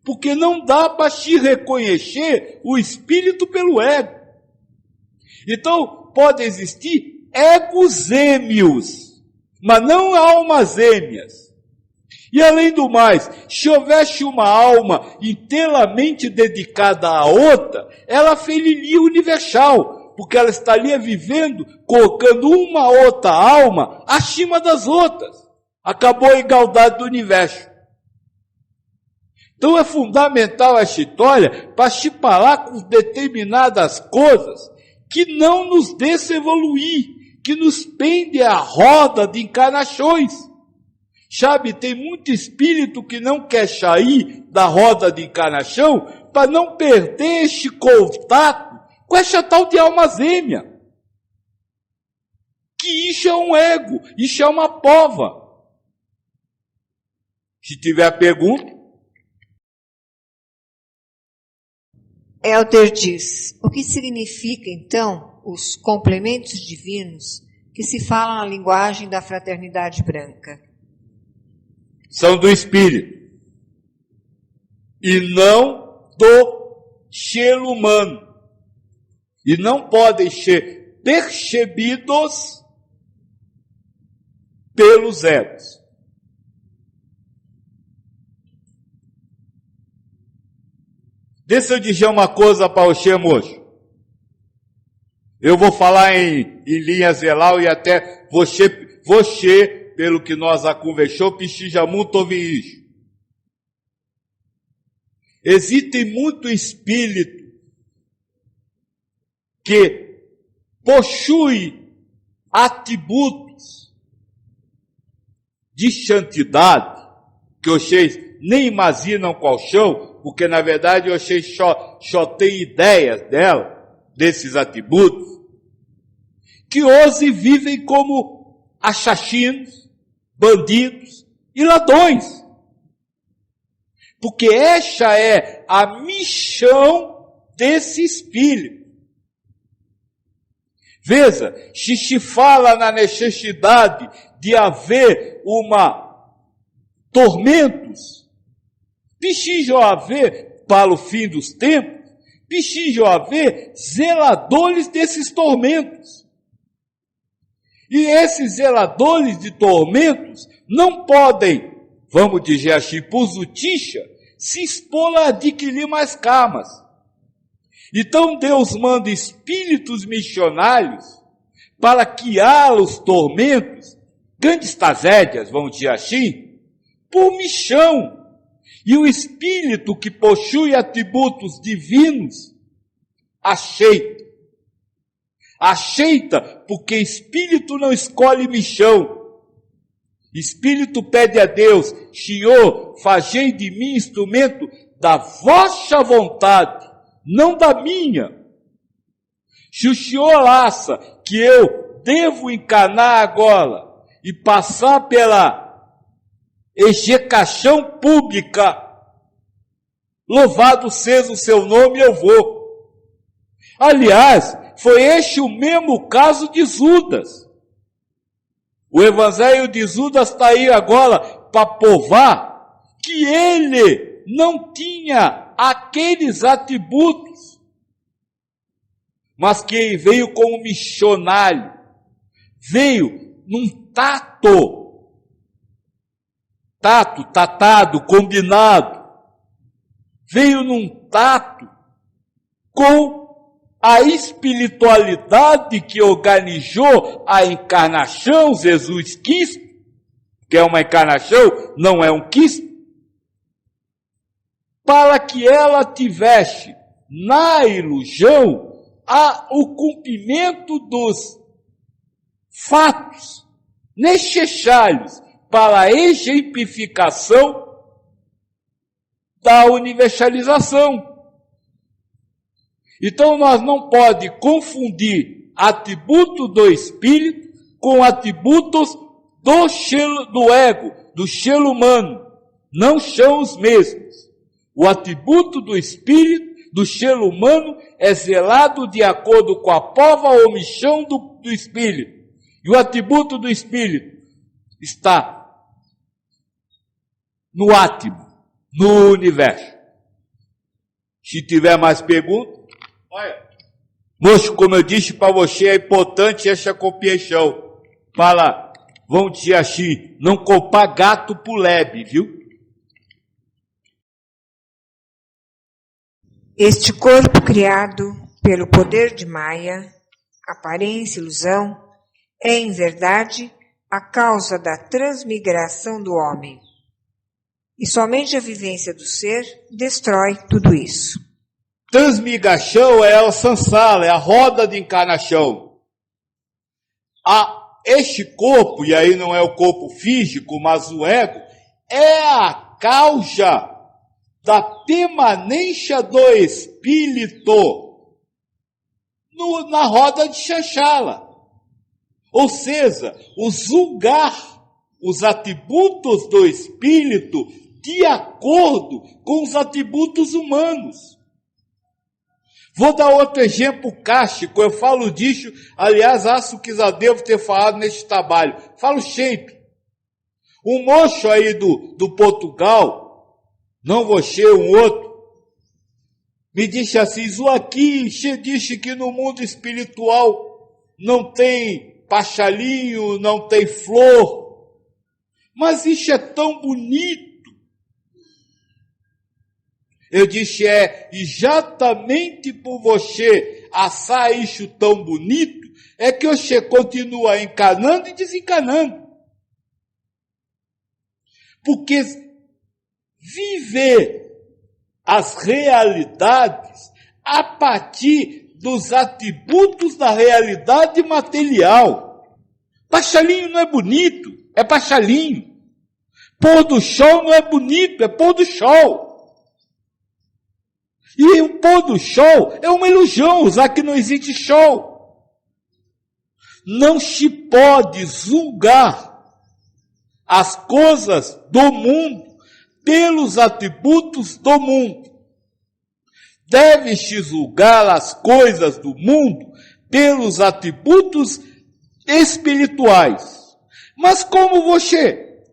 Porque não dá para se reconhecer o espírito pelo ego. Então, pode existir egos êmios, mas não almas êmias. E além do mais, se houvesse uma alma inteiramente dedicada à outra, ela feriria o universal, porque ela estaria vivendo, colocando uma outra alma acima das outras. Acabou a igualdade do universo. Então é fundamental essa história para se parar com determinadas coisas que não nos deixam evoluir, que nos prende à roda de encarnações. Sabe, tem muito espírito que não quer sair da roda de encarnação para não perder este contato com essa tal de almazêmia. Que isso é um ego, isso é uma pova. Se tiver pergunta. Helder diz, o que significa então os complementos divinos que se falam na linguagem da fraternidade branca? São do espírito e não do ser humano, e não podem ser percebidos pelos egos. Deixa eu dizer uma coisa para você, moço. Eu vou falar em linhas geral e até você, pelo que nós a conversou, precisa muito ouvir isso. Existe muito espírito que possui atributos de santidade que vocês nem imaginam qual são, porque na verdade vocês só têm ideias desses atributos, que hoje vivem como assassinos, bandidos e ladrões. Porque essa é a missão desse espírito. Veja, se fala na necessidade de haver tormentos, precisam haver, para o fim dos tempos, precisam haver zeladores desses tormentos. E esses zeladores de tormentos não podem vamos dizer assim, por zutixa, se expor a adquirir mais karmas. Então Deus manda espíritos missionários para guiá-los os tormentos, grandes tragédias, vamos dizer assim, por michão. E o espírito que possui atributos divinos, aceita, porque espírito não escolhe michão. Espírito pede a Deus: Senhor, fazei de mim instrumento da vossa vontade, não da minha. Se o Senhor acha que eu devo encarnar agora e passar pela execução pública, louvado seja o seu nome, eu vou. Aliás, foi este o mesmo caso de Judas. O evangelho de Judas está aí agora para provar que ele não tinha aqueles atributos, mas que ele veio como missionário, veio num tatado, combinado, veio num tato com a espiritualidade que organizou a encarnação, Jesus Cristo, que é uma encarnação, não é um Cristo, para que ela tivesse na ilusão o cumprimento dos fatos necessários para a exemplificação da universalização. Então nós não podemos confundir atributo do espírito com atributos do ego, do ser humano. Não são os mesmos. O atributo do espírito, do ser humano, é zelado de acordo com a prova ou omissão do espírito. E o atributo do espírito está no átomo, no universo. Se tiver mais perguntas, olha, moço, como eu disse para você, é importante essa compreensão. Para, vamos dizer assim, não comprar gato por lebre, viu? Este corpo criado pelo poder de Maya, aparência e ilusão, é em verdade a causa da transmigração do homem. E somente a vivência do ser destrói tudo isso. Transmigração é a sansara, é a roda de encarnação. Este corpo, e aí não é o corpo físico, mas o ego, é a causa da permanência do espírito na roda de Xaxala. Ou seja, o julgar os atributos do espírito de acordo com os atributos humanos. Vou dar outro exemplo cástico, eu falo disso, aliás, acho que já devo ter falado neste trabalho. Falo sempre. Um moço aí do Portugal, não você, um outro, me disse assim: Joaquim, você disse que no mundo espiritual não tem pachalinho, não tem flor, mas isso é tão bonito. Eu disse: é exatamente por você assar isso tão bonito, é que você continua encarnando e desencarnando. Porque viver as realidades a partir dos atributos da realidade material. Pachalinho não é bonito, é pachalinho. Pôr do sol não é bonito, é pôr do sol. E o pôr do sol é uma ilusão, já que não existe sol. Não se pode julgar as coisas do mundo pelos atributos do mundo. Deve-se julgar as coisas do mundo pelos atributos espirituais. Mas como você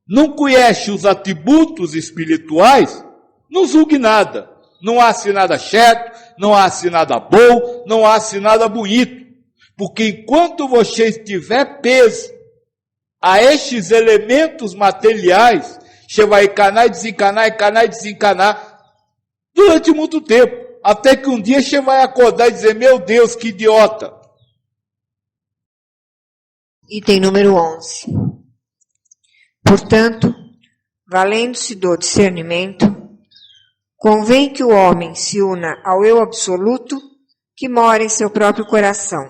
não conhece os atributos espirituais, não julgue nada. Não ache nada certo, não ache nada bom, não ache nada bonito. Porque enquanto você estiver preso a estes elementos materiais, Você vai encanar e desencanar durante muito tempo. Até que um dia você vai acordar e dizer, meu Deus, que idiota. Item número 11. Portanto, valendo-se do discernimento, convém que o homem se una ao eu absoluto que mora em seu próprio coração,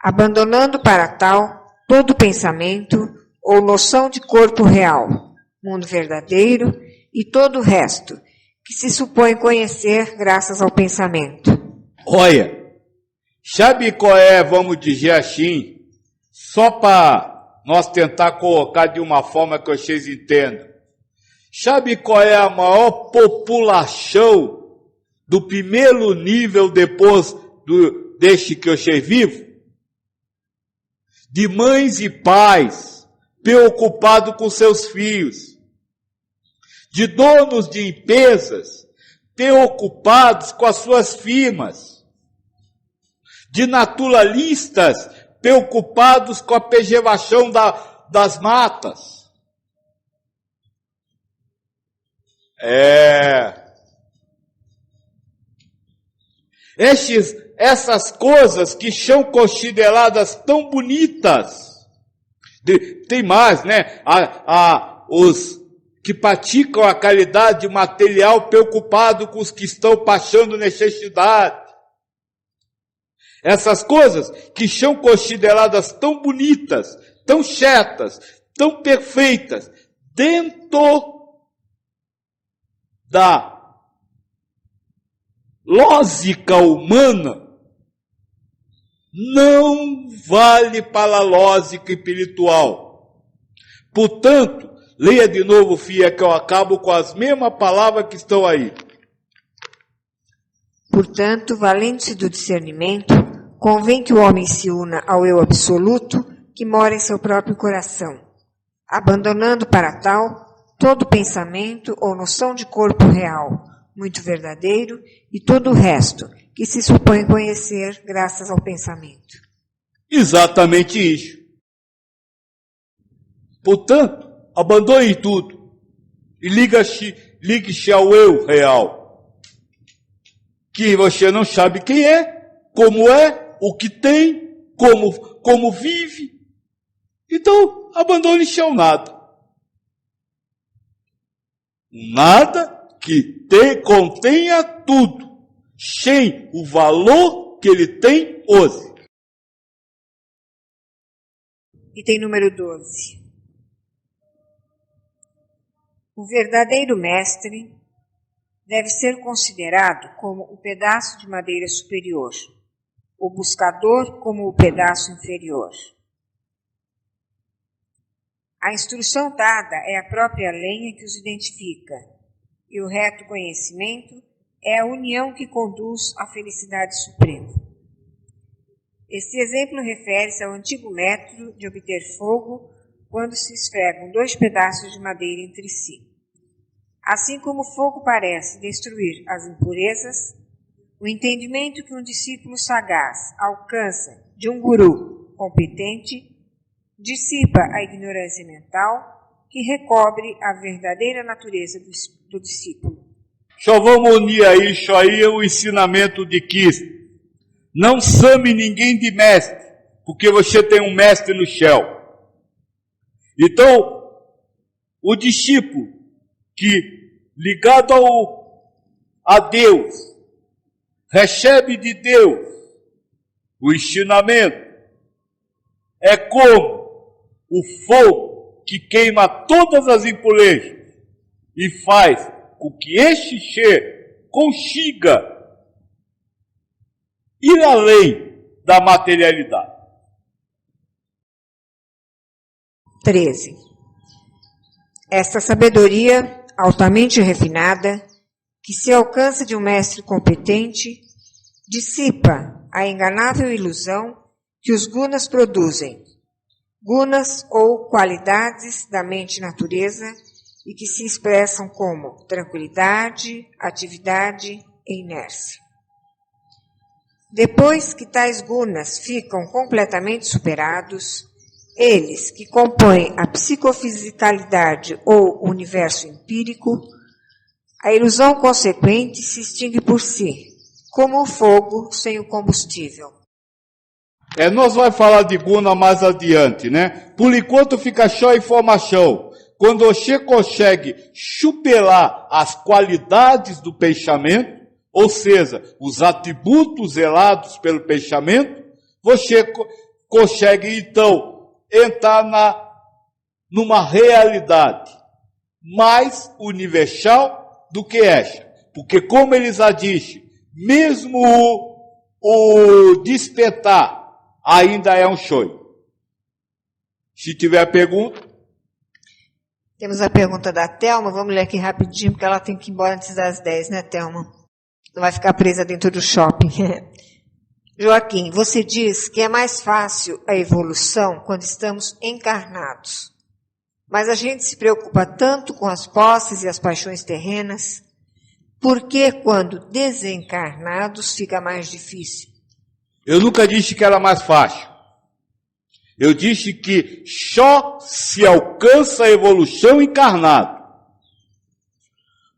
abandonando para tal todo pensamento ou noção de corpo real, mundo verdadeiro e todo o resto, que se supõe conhecer graças ao pensamento. Olha, sabe qual é, vamos dizer assim, só para nós tentar colocar de uma forma que vocês entendam. Sabe qual é a maior população do primeiro nível depois deste que vocês vivem? De mães e pais preocupados com seus filhos. De donos de empresas preocupados com as suas firmas. De naturalistas preocupados com a preservação das matas. Essas coisas que são consideradas tão bonitas. Tem mais, né? Os que praticam a caridade material preocupados com os que estão passando necessidade. Essas coisas que são consideradas tão bonitas, tão certas, tão perfeitas, dentro da lógica humana, não vale para a lógica espiritual. Portanto, leia de novo, filha, que eu acabo com as mesmas palavras que estão aí. Portanto, valendo-se do discernimento, convém que o homem se una ao eu absoluto que mora em seu próprio coração, abandonando para tal todo pensamento ou noção de corpo real, muito verdadeiro, e todo o resto, que se supõe conhecer graças ao pensamento. Exatamente isso. Portanto, abandone tudo e ligue-se ao eu real, que você não sabe quem é, o que tem, como vive. Então, abandone-se ao nada. Nada que contenha tudo, sem o valor que ele tem hoje. Item número 12. O verdadeiro mestre deve ser considerado como o pedaço de madeira superior, o buscador como o pedaço inferior. A instrução dada é a própria lenha que os identifica, e o reto conhecimento é a união que conduz à felicidade suprema. Este exemplo refere-se ao antigo método de obter fogo quando se esfregam dois pedaços de madeira entre si. Assim como o fogo parece destruir as impurezas, o entendimento que um discípulo sagaz alcança de um guru competente dissipa a ignorância mental que recobre a verdadeira natureza do discípulo. Só vamos unir a isso aí o ensinamento de Cristo. Não chame ninguém de mestre, porque você tem um mestre no céu. Então, o discípulo que, ligado a Deus, recebe de Deus o ensinamento, é como o fogo que queima todas as impurezas e faz com que este ser consiga ir além da materialidade. 13. Esta sabedoria altamente refinada, que se alcança de um mestre competente, dissipa a enganável ilusão que os gunas produzem, gunas ou qualidades da mente e natureza, e que se expressam como tranquilidade, atividade e inércia. Depois que tais gunas ficam completamente superados, Eles que compõem a psicofisicalidade ou o universo empírico, a ilusão consequente se extingue por si, como o fogo sem o combustível. Nós vamos falar de Guna mais adiante, né? Por enquanto fica só informação. Quando você consegue chupelar as qualidades do pensamento, ou seja, os atributos zelados pelo pensamento, você consegue então entrar numa realidade mais universal do que esta. Porque como eles já dizem, mesmo o despertar ainda é um sonho. Se tiver pergunta. Temos a pergunta da Thelma, vamos ler aqui rapidinho, porque ela tem que ir embora antes das 10, né, Thelma? Não vai ficar presa dentro do shopping. Joaquim, você diz que é mais fácil a evolução quando estamos encarnados. Mas a gente se preocupa tanto com as posses e as paixões terrenas, por que quando desencarnados fica mais difícil? Eu nunca disse que era mais fácil. Eu disse que só se alcança a evolução encarnado.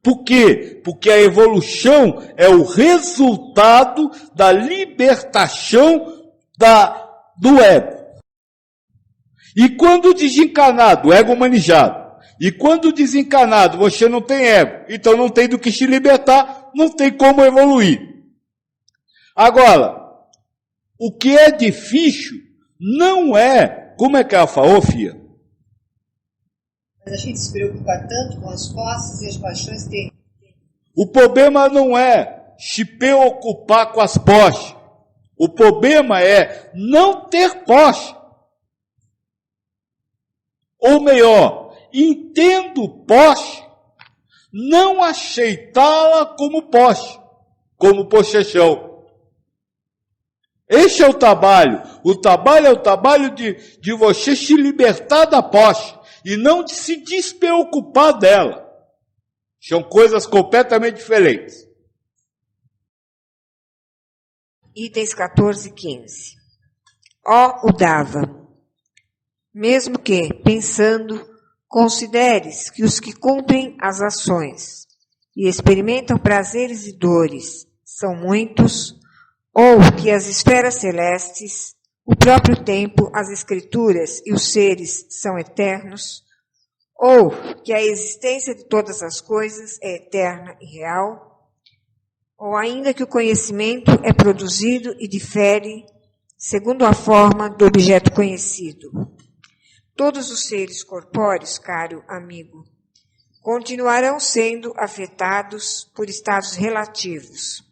Por quê? Porque a evolução é o resultado da libertação do ego. E quando desencarnado, ego manejado. E quando desencarnado você não tem ego, então não tem do que se libertar, não tem como evoluir. Agora, o que é difícil não é, como é que ela falou, filha? Mas a gente se preocupa tanto com as posses e as paixões terrenas. O problema não é se preocupar com as posses. O problema é não ter posse. Ou melhor, entendo posse, não aceitá-la como posse, como possessão. Esse é o trabalho. O trabalho é o trabalho de você se libertar da posse e não de se despreocupar dela. São coisas completamente diferentes. Itens 14 e 15. Ó Uddhava, mesmo que, pensando, consideres que os que cumprem as ações e experimentam prazeres e dores são muitos, ou que as esferas celestes, o próprio tempo, as escrituras e os seres são eternos, ou que a existência de todas as coisas é eterna e real, ou ainda que o conhecimento é produzido e difere segundo a forma do objeto conhecido. Todos os seres corpóreos, caro amigo, continuarão sendo afetados por estados relativos,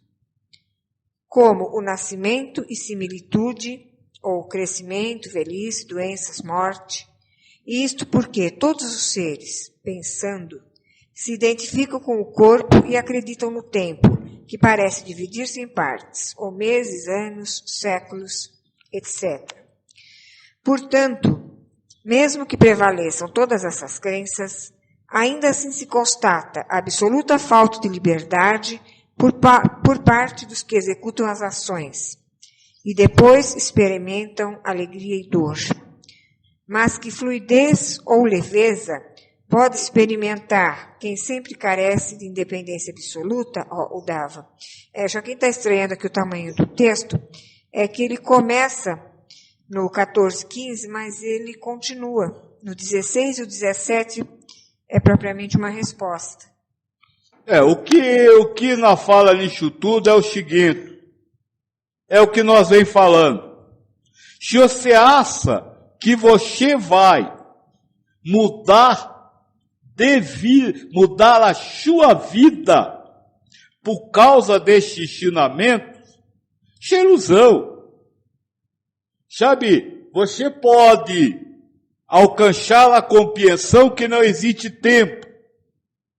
como o nascimento e similitude, ou crescimento, velhice, doenças, morte. E isto porque todos os seres, pensando, se identificam com o corpo e acreditam no tempo, que parece dividir-se em partes, ou meses, anos, séculos, etc. Portanto, mesmo que prevaleçam todas essas crenças, ainda assim se constata a absoluta falta de liberdade por parte dos que executam as ações, e depois experimentam alegria e dor. Mas que fluidez ou leveza pode experimentar quem sempre carece de independência absoluta, ó Uddhava. Já quem está estranhando aqui o tamanho do texto, é que ele começa no 14:15, mas ele continua. No 16 e o 17 é propriamente uma resposta. O que nós fala nisso tudo é o seguinte, é o que nós vem falando. Se você acha que você vai mudar a sua vida por causa deste ensinamento, isso é ilusão. Sabe, você pode alcançar a compreensão que não existe tempo.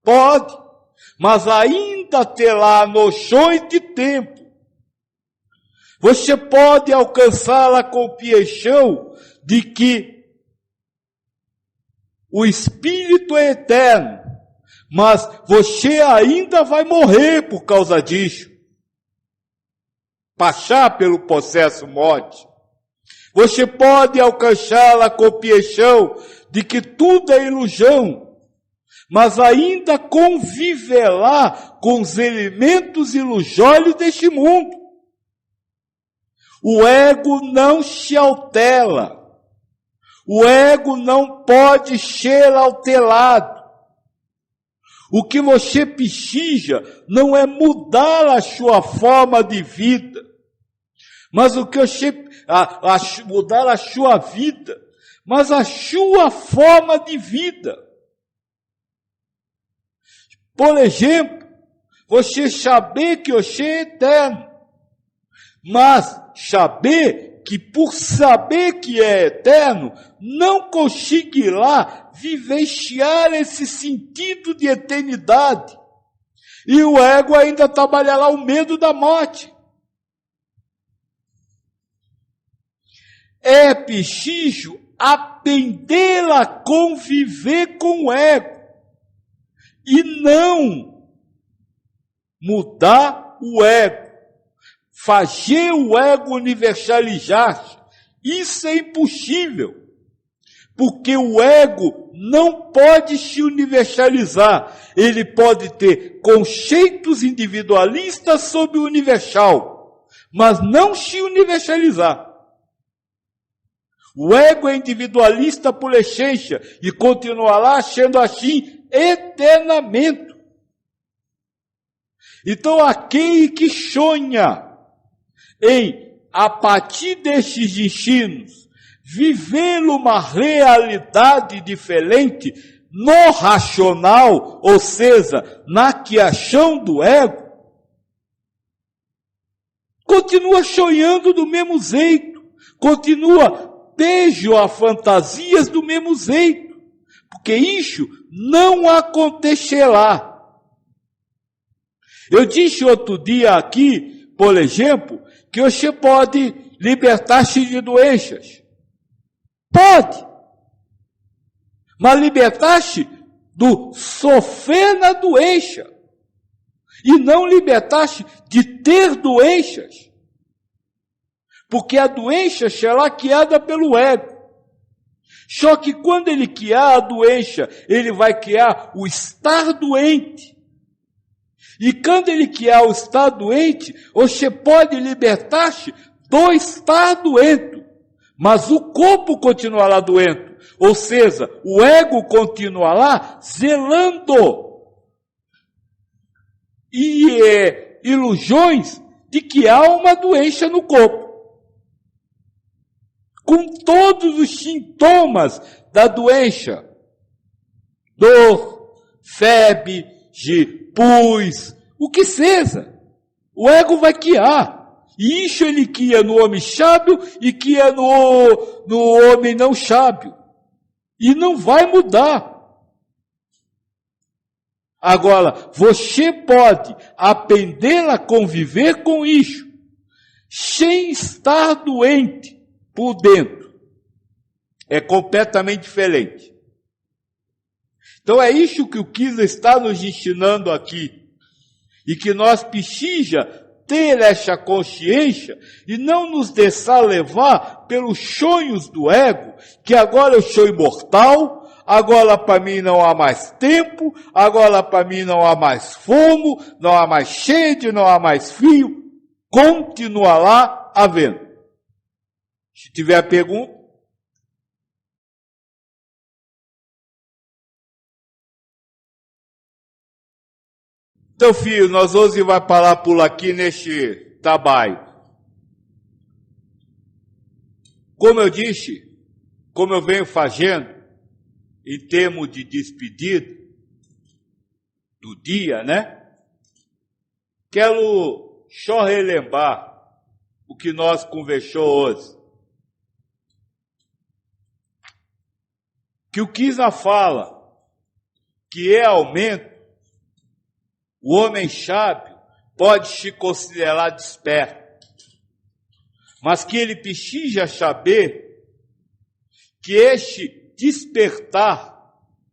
Pode, mas ainda terá noções de tempo. Você pode alcançar a compreensão de que o Espírito é eterno, mas você ainda vai morrer por causa disso. Passar pelo processo morte. Você pode alcançá-la com piechão de que tudo é ilusão, mas ainda conviverá com os elementos ilusórios deste mundo. O ego não se altera. O ego não pode ser alterado. O que você precisa não é mudar a sua forma de vida, mas o que você mudar a sua vida, mas a sua forma de vida. Por exemplo, você saber que você é eterno, mas saber que por saber que é eterno, não conseguirá vivenciar esse sentido de eternidade. E o ego ainda trabalhará o medo da morte. É preciso aprender a conviver com o ego e não mudar o ego, fazer o ego universalizar. Isso é impossível, porque o ego não pode se universalizar. Ele pode ter conceitos individualistas sobre o universal, mas não se universalizar. O ego é individualista por essência e continuará sendo assim eternamente. Então aquele que sonha em, a partir destes ensinos, viver uma realidade diferente no racional, ou seja, na criação do ego, continua sonhando do mesmo jeito, continua preso a fantasias do mesmo jeito, porque isso não acontecerá. Eu disse outro dia aqui, por exemplo, que você pode libertar-se de doenças. Pode. Mas libertar-se do sofrer na doença. E não libertar-se de ter doenças. Porque a doença será criada pelo ego. Só que quando ele criar a doença, ele vai criar o estar doente. E quando ele criar o estar doente, você pode libertar-se do estar doente. Mas o corpo continuará doente. Ou seja, o ego continuará zelando. E ilusões de que há uma doença no corpo. Com todos os sintomas da doença. Dor, febre, pus, o que seja. O ego vai criar. E isso ele cria no homem sábio e cria no homem não sábio. E não vai mudar. Agora, você pode aprender a conviver com isso, sem estar doente por dentro. É completamente diferente. Então é isso que o Kisa está nos ensinando aqui. E que nós precisamos ter essa consciência e não nos deixar levar pelos sonhos do ego, que agora eu sou imortal, agora para mim não há mais tempo, agora para mim não há mais fome, não há mais sede, não há mais frio. Continuará havendo. Se tiver pergunta. Então, filho, nós hoje vai parar por aqui neste trabalho. Como eu disse, como eu venho fazendo, em termos de despedida do dia, né? Quero só relembrar o que nós conversou hoje. Que o Kisa fala que realmente o homem sábio pode se considerar desperto, mas que ele precisa saber que este despertar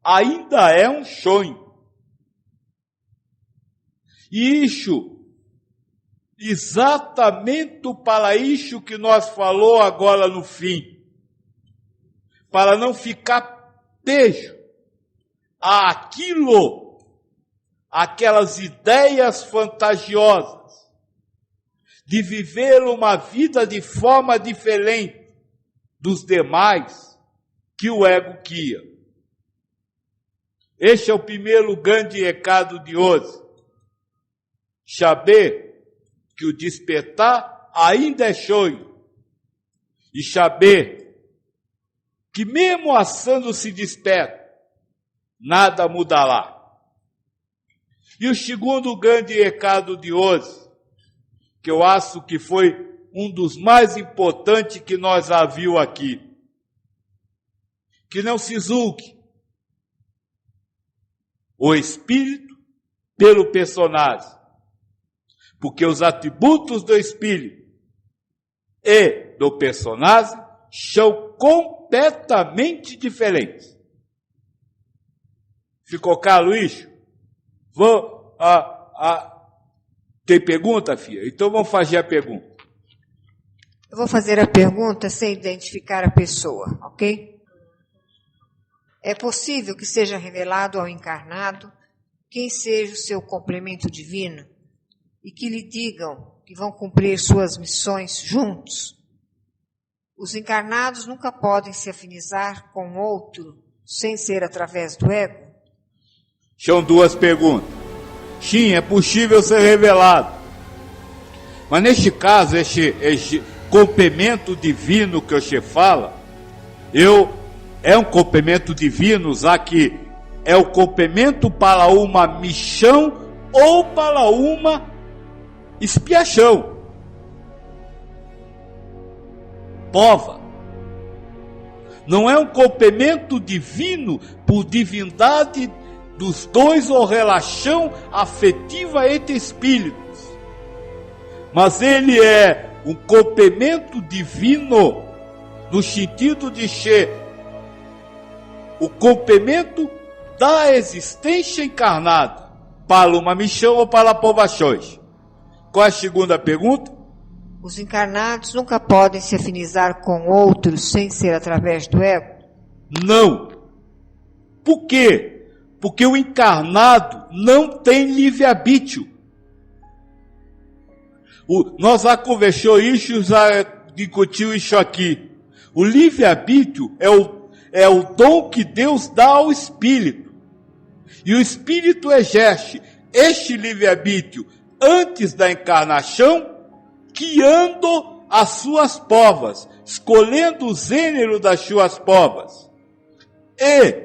ainda é um sonho. E isso exatamente para isso que nós falou agora no fim, para não ficar preso àquilo, aquelas ideias fantasiosas de viver uma vida de forma diferente dos demais que o ego guia. Este é o primeiro grande recado de hoje. Saber que o despertar ainda é sonho. E saber que mesmo assando se desperta, nada mudará. E o segundo grande recado de hoje, que eu acho que foi um dos mais importantes que nós já viu aqui. Que não se julgue o espírito pelo personagem, porque os atributos do espírito e do personagem são completamente diferentes. Ficou claro isso? Tem pergunta, filha? Então vamos fazer a pergunta. Eu vou fazer a pergunta sem identificar a pessoa, ok? É possível que seja revelado ao encarnado quem seja o seu complemento divino e que lhe digam que vão cumprir suas missões juntos? Os encarnados nunca podem se afinizar com outro sem ser através do ego? São duas perguntas. Sim, é possível ser revelado. Mas neste caso, este complemento divino que você fala, é um complemento divino, já que é o complemento para uma missão ou para uma expiação. Prova. Não é um complemento divino por divindade dos dois ou relação afetiva entre espíritos. Mas ele é um complemento divino no sentido de ser o complemento da existência encarnada para uma missão ou para provações. Qual é a segunda pergunta? Os encarnados nunca podem se afinizar com outros sem ser através do ego? Não. Por quê? Porque o encarnado não tem livre-arbítrio. Nós já conversamos isso, já discutiu isso aqui. O livre-arbítrio é o dom que Deus dá ao espírito. E o espírito exerce este livre-arbítrio antes da encarnação, guiando as suas provas, escolhendo o gênero das suas provas. E,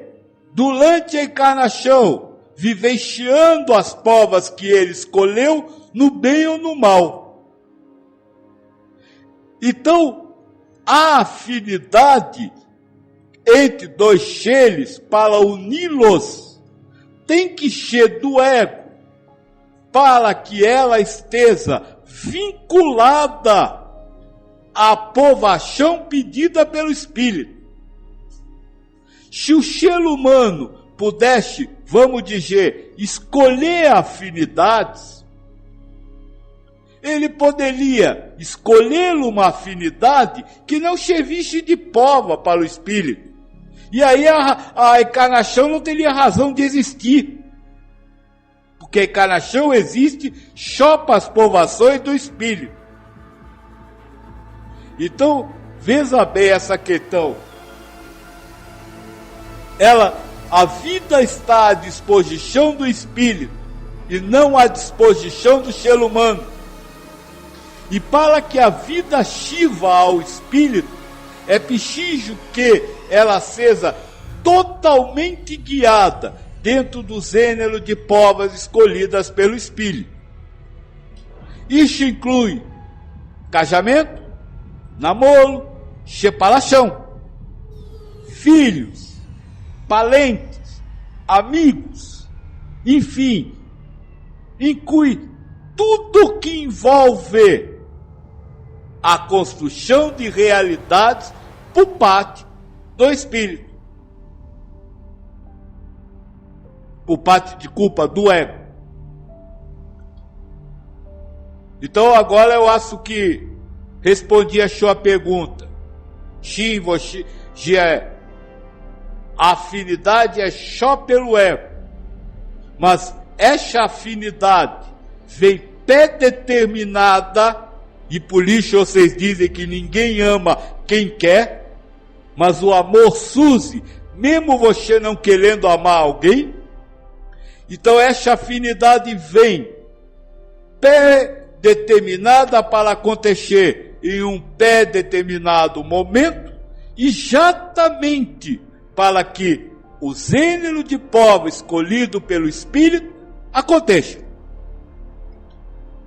durante a encarnação, vivenciando as provas que ele escolheu, no bem ou no mal. Então, a afinidade entre dois seres para uni-los tem que ser do ego, para que ela esteja vinculada à aprovação pedida pelo Espírito. Se o ser humano pudesse, vamos dizer, escolher afinidades, ele poderia escolher uma afinidade que não servisse de prova para o Espírito. E aí a encarnação não teria razão de existir. Porque a encarnação existe só para as provações do Espírito. Então, veja bem essa questão. A vida está à disposição do Espírito e não à disposição do ser humano. E para que a vida sirva ao Espírito, é preciso que ela seja totalmente guiada dentro do gênero de provas escolhidas pelo Espírito. Isso inclui casamento, namoro, separação, filhos, parentes, amigos, enfim, inclui tudo que envolve a construção de realidades por parte do Espírito. Por parte, de culpa, do ego. Então agora eu acho que respondi a sua pergunta. Sim, você, a afinidade é só pelo ego. Mas essa afinidade vem pré-determinada, e por isso vocês dizem que ninguém ama quem quer, mas o amor surge, mesmo você não querendo amar alguém. Então essa afinidade vem pré-determinada para acontecer em um pré-determinado momento, exatamente para que o gênero de povo escolhido pelo Espírito aconteça.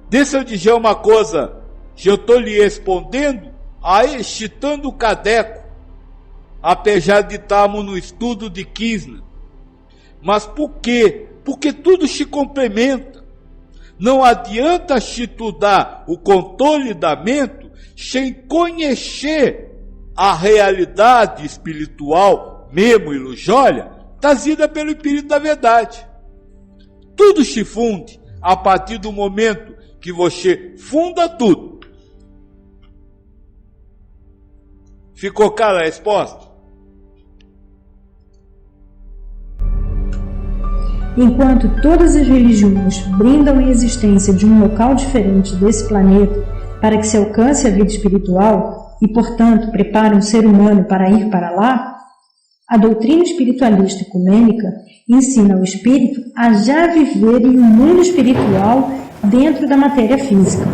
Deixa eu dizer uma coisa, que eu estou lhe respondendo, aí citando o Kardec, apesar de estarmos no estudo de Kirchner. Mas por quê? Porque tudo se complementa. Não adianta se estudar o controle da mente sem conhecer a realidade espiritual, mesmo ilusória, trazida pelo Espírito da Verdade. Tudo se funde a partir do momento que você funda tudo. Ficou clara a resposta? Enquanto todas as religiões brindam a existência de um local diferente desse planeta para que se alcance a vida espiritual e, portanto, preparam o ser humano para ir para lá, a doutrina espiritualista ecumênica ensina o espírito a já viver em um mundo espiritual dentro da matéria física.